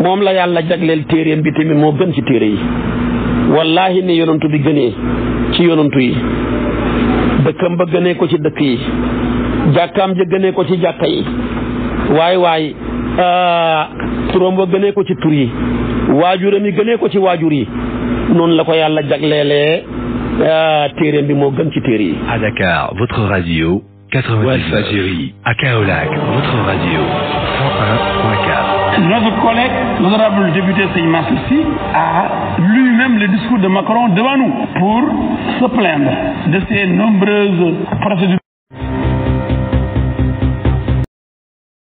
moom la yàlla jagleel téeréem bi tamit moo gën ci téere yi wallahi ne yonantu bi gënee ci yonantu yi dëkkam ba gënee ko ci dëkk yi jàkkaam ja gënee ko ci jàkka yi waay turam ba gënee ko ci tur yi waajuram yi gënee ko ci waajur yi noonu la ko yàlla jagleelee téeréem bi moo gën ci téere yi. À Dakar, votre radio 99. Algérie, à Kaolack, votre radio 101.4. Notre collègue, l'honorable député Seydi Mansour Sy, a lui-même le discours de Macron devant nous pour se plaindre de ces nombreuses procédures